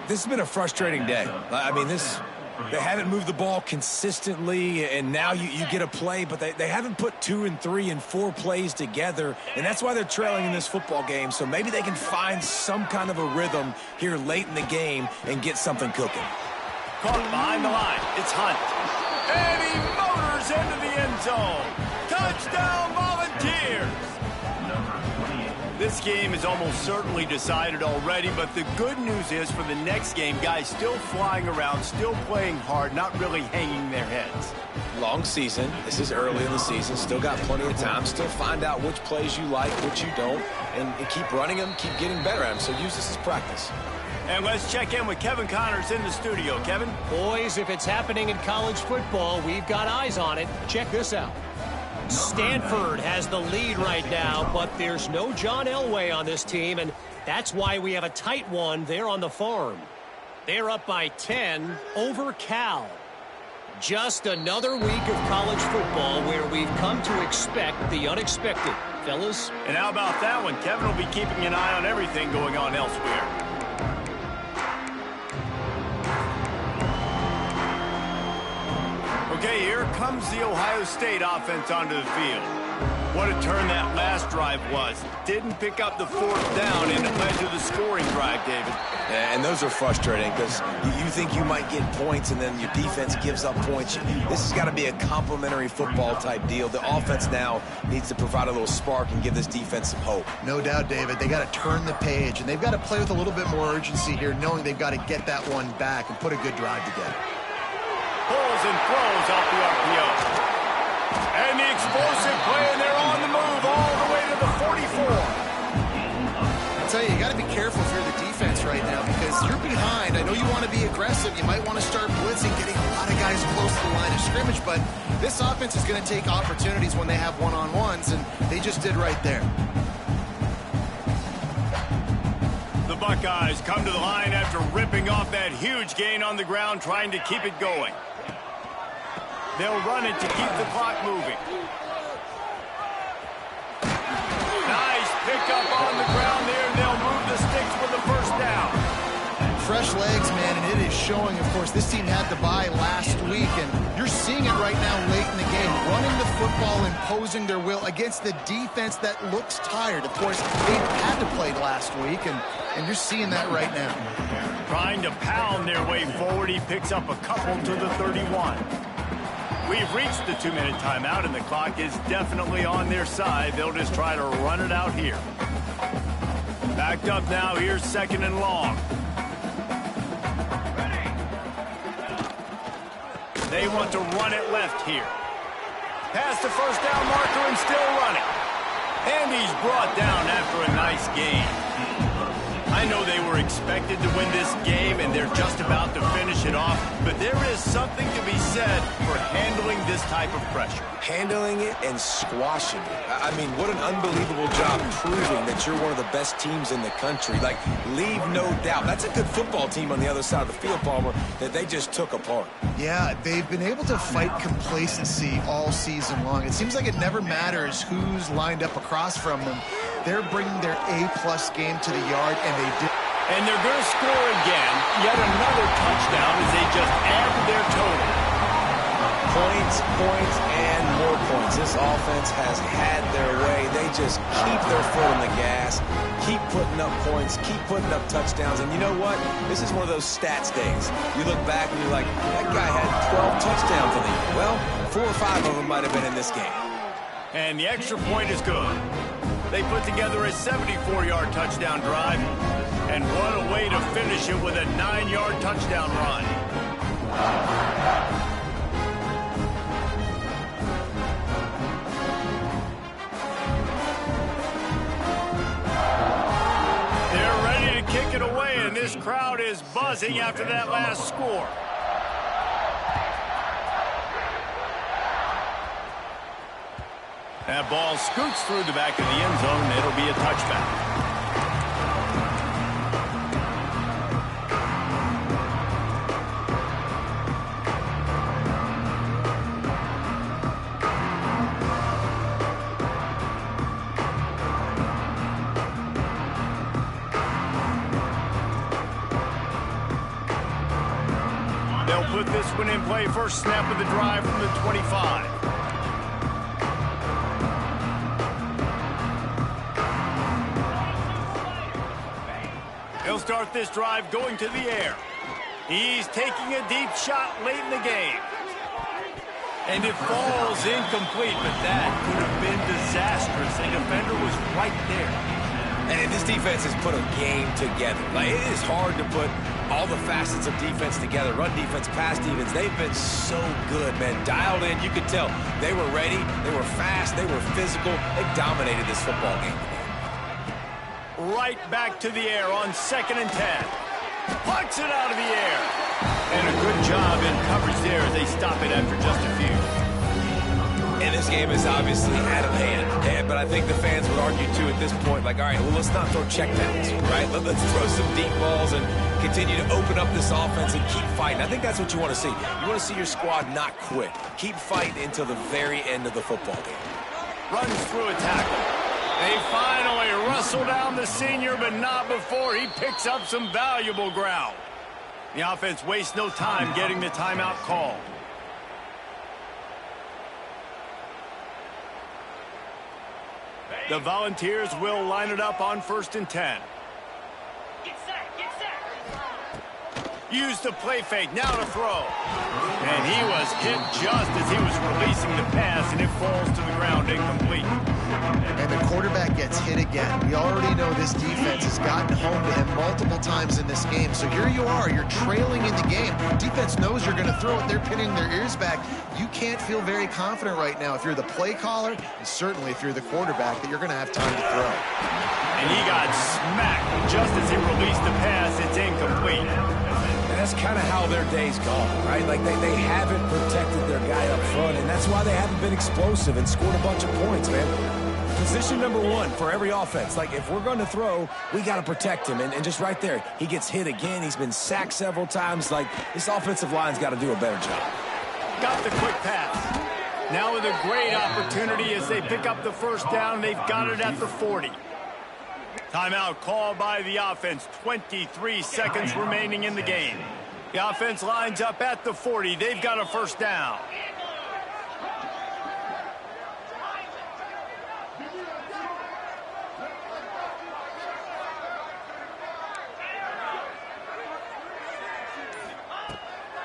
This has been a frustrating day. I mean, they haven't moved the ball consistently, and now you get a play, but they haven't put 2 and 3 and 4 plays together, and that's why they're trailing in this football game. So maybe they can find some kind of a rhythm here late in the game and get something cooking. Caught behind the line. It's Hunt. And he motors into the end zone. Touchdown, Volunteers! This game is almost certainly decided already, but the good news is for the next game, guys still flying around, still playing hard, not really hanging their heads. Long season. This is early in the season. Still got plenty of time. Still find out which plays you like, which you don't, and keep running them, keep getting better at them. So use this as practice. And let's check in with Kevin Connors in the studio. Kevin? Boys, if it's happening in college football, we've got eyes on it. Check this out. Stanford has the lead right now, but there's no John Elway on this team, and that's why we have a tight one there on the farm. They're up by 10 over Cal. Just another week of college football where we've come to expect the unexpected, fellas. And how about that one? Kevin will be keeping an eye on everything going on elsewhere. Okay, here comes the Ohio State offense onto the field. What a turn that last drive was. Didn't pick up the 4th down, and it led to the scoring drive, David. Yeah, and those are frustrating because you think you might get points, and then your defense gives up points. This has got to be a complementary football type deal. The offense now needs to provide a little spark and give this defense some hope. No doubt, David. They got to turn the page, and they've got to play with a little bit more urgency here, knowing they've got to get that one back and put a good drive together. Pulls and throws off the RPO. And the explosive play, and they're on the move all the way to the 44. I tell you, you got to be careful if you're the defense right now because you're behind. I know you want to be aggressive. You might want to start blitzing, getting a lot of guys close to the line of scrimmage, but this offense is going to take opportunities when they have one-on-ones, and they just did right there. The Buckeyes come to the line after ripping off that huge gain on the ground, trying to keep it going. They'll run it to keep the clock moving. Nice pickup on the ground there, and they'll move the sticks with the first down. Fresh legs, man, and it is showing. Of course, this team had the bye last week, and you're seeing it right now late in the game. Running the football, imposing their will against the defense that looks tired. Of course, they had to play last week, and you're seeing that right now. Trying to pound their way forward, he picks up a couple to the 31. We've reached the 2-minute timeout, and the clock is definitely on their side. They'll just try to run it out here. Backed up now, here's 2nd and long. They want to run it left here. Past the first down marker and still running. And he's brought down after a nice gain. I know they were expected to win this game, and they're just about to finish it off, but there is something to be said for handling this type of pressure. Handling it and squashing it. I mean, what an unbelievable job proving that you're one of the best teams in the country. Like, leave no doubt. That's a good football team on the other side of the field, Palmer, that they just took apart. Yeah, they've been able to fight complacency all season long. It seems like it never matters who's lined up across from them. They're bringing their A-plus game to the yard, and they did. And they're going to score again. Yet another touchdown as they just add to their total. Points, points, and more points. This offense has had their way. They just keep their foot on the gas, keep putting up points, keep putting up touchdowns. And you know what? This is one of those stats days. You look back and you're like, that guy had 12 touchdowns in the year. Well, 4 or 5 of them might have been in this game. And the extra point is good. They put together a 74-yard touchdown drive. And what a way to finish it with a 9-yard touchdown run. They're ready to kick it away, and this crowd is buzzing after that last score. That ball scoots through the back of the end zone. It'll be a touchback. They'll put this one in play. First snap of the drive from the 25. He'll start this drive going to the air. He's taking a deep shot late in the game. And it falls incomplete, but that could have been disastrous. The defender was right there. And this defense has put a game together. Like, it is hard to put all the facets of defense together. Run defense, pass defense. They've been so good, man. Dialed in. You could tell they were ready. They were fast. They were physical. They dominated this football game. Right back to the air on 2nd and 10. Plucks it out of the air. And a good job in coverage there as they stop it after just a few. And this game is obviously out of hand. But I think the fans would argue, too, at this point, like, all right, well, let's not throw checkdowns, right? Let's throw some deep balls and continue to open up this offense and keep fighting. I think that's what you want to see. You want to see your squad not quit. Keep fighting until the very end of the football game. Runs through a tackle. They finally wrestle down the senior, but not before he picks up some valuable ground. The offense wastes no time getting the timeout called. The Volunteers will line it up on 1st and 10. Get set, get set. Use the play fake, now to throw. And he was hit just as he was releasing the pass, and it falls to the ground incomplete. And the quarterback gets hit again. We already know this defense has gotten home to him multiple times in this game. So here you are, you're trailing in the game. Defense knows you're going to throw it. They're pinning their ears back. You can't feel very confident right now if you're the play caller, and certainly if you're the quarterback, that you're going to have time to throw. And he got smacked just as he released the pass. It's incomplete. And that's kind of how their day's gone, right? Like they haven't protected their guy up front, and that's why they haven't been explosive and scored a bunch of points, man. Position number one for every offense. Like, if we're going to throw, we got to protect him. And just right there, he gets hit again. He's been sacked several times. Like, this offensive line's got to do a better job. Got the quick pass. Now with a great opportunity as they pick up the first down. They've got it at the 40. Timeout called by the offense. 23 seconds remaining in the game. The offense lines up at the 40. They've got a first down.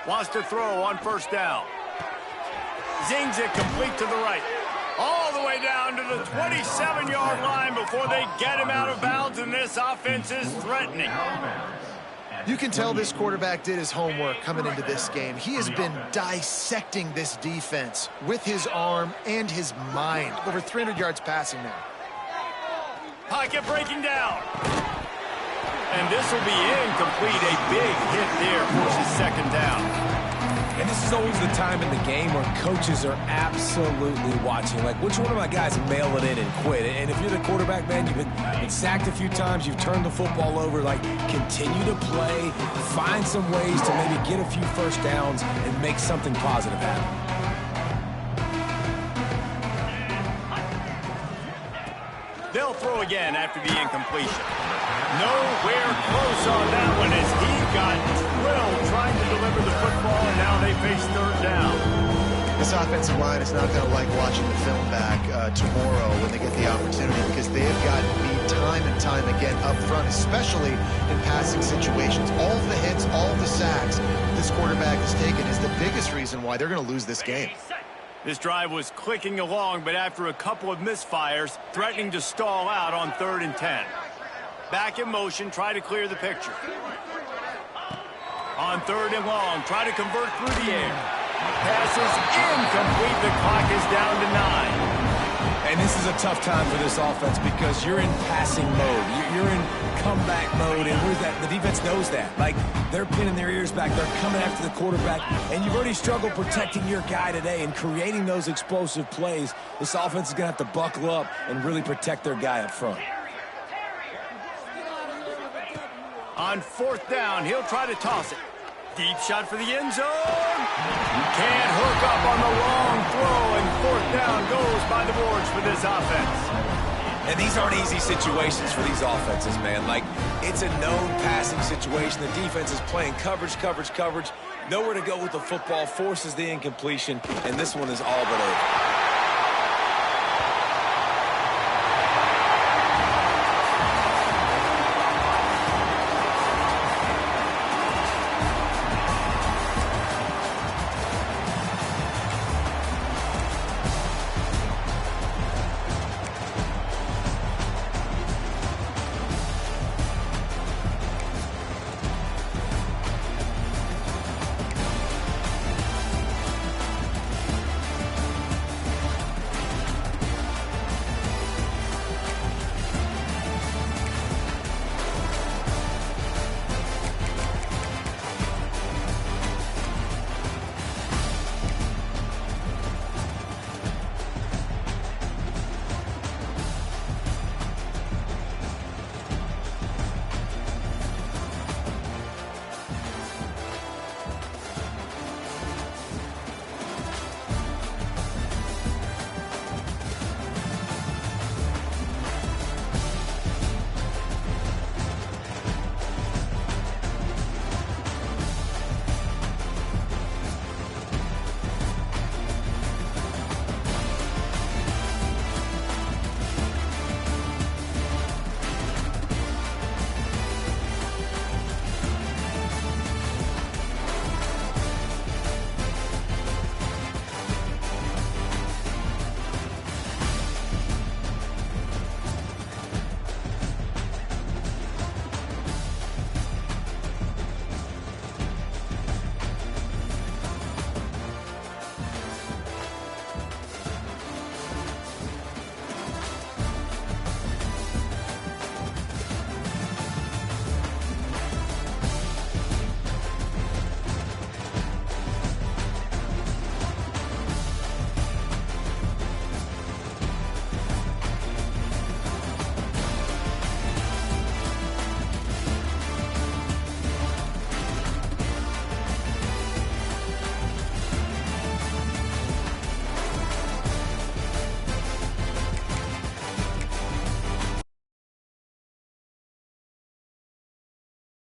Wants to throw on first down. Zings it complete to the right. All the way down to the 27-yard line before they get him out of bounds, and this offense is threatening. You can tell this quarterback did his homework coming into this game. He has been dissecting this defense with his arm and his mind. Over 300 yards passing now. Pocket breaking down. And this will be incomplete. A big hit there forces second down. And this is always the time in the game where coaches are absolutely watching. Like, which one of my guys mail it in and quit? And if you're the quarterback, man, you've been sacked a few times, you've turned the football over, like, continue to play, find some ways to maybe get a few first downs and make something positive happen. They'll throw again after the incompletion. Nowhere close on that one as he got drilled trying to deliver the football, and now they face third down. This offensive line is not going to like watching the film back tomorrow when they get the opportunity, because they have gotten beat time and time again up front, especially in passing situations. All of the hits, all of the sacks this quarterback has taken is the biggest reason why they're going to lose this game. This drive was clicking along, but after a couple of misfires, threatening to stall out on 3rd and 10. Back in motion, try to clear the picture. On 3rd and long, try to convert through the air. Pass is incomplete. The clock is down to 9. And this is a tough time for this offense because you're in passing mode. You're in comeback mode, and the defense knows that. Like, they're pinning their ears back. They're coming after the quarterback, and you've already struggled protecting your guy today and creating those explosive plays. This offense is going to have to buckle up and really protect their guy up front. On 4th down, he'll try to toss it. Deep shot for the end zone. Can't hook up on the long throw, and 4th down goes by the boards for this offense. And these aren't easy situations for these offenses, man. Like, it's a known passing situation. The defense is playing coverage. Nowhere to go with the football, forces the incompletion, and this one is all but over.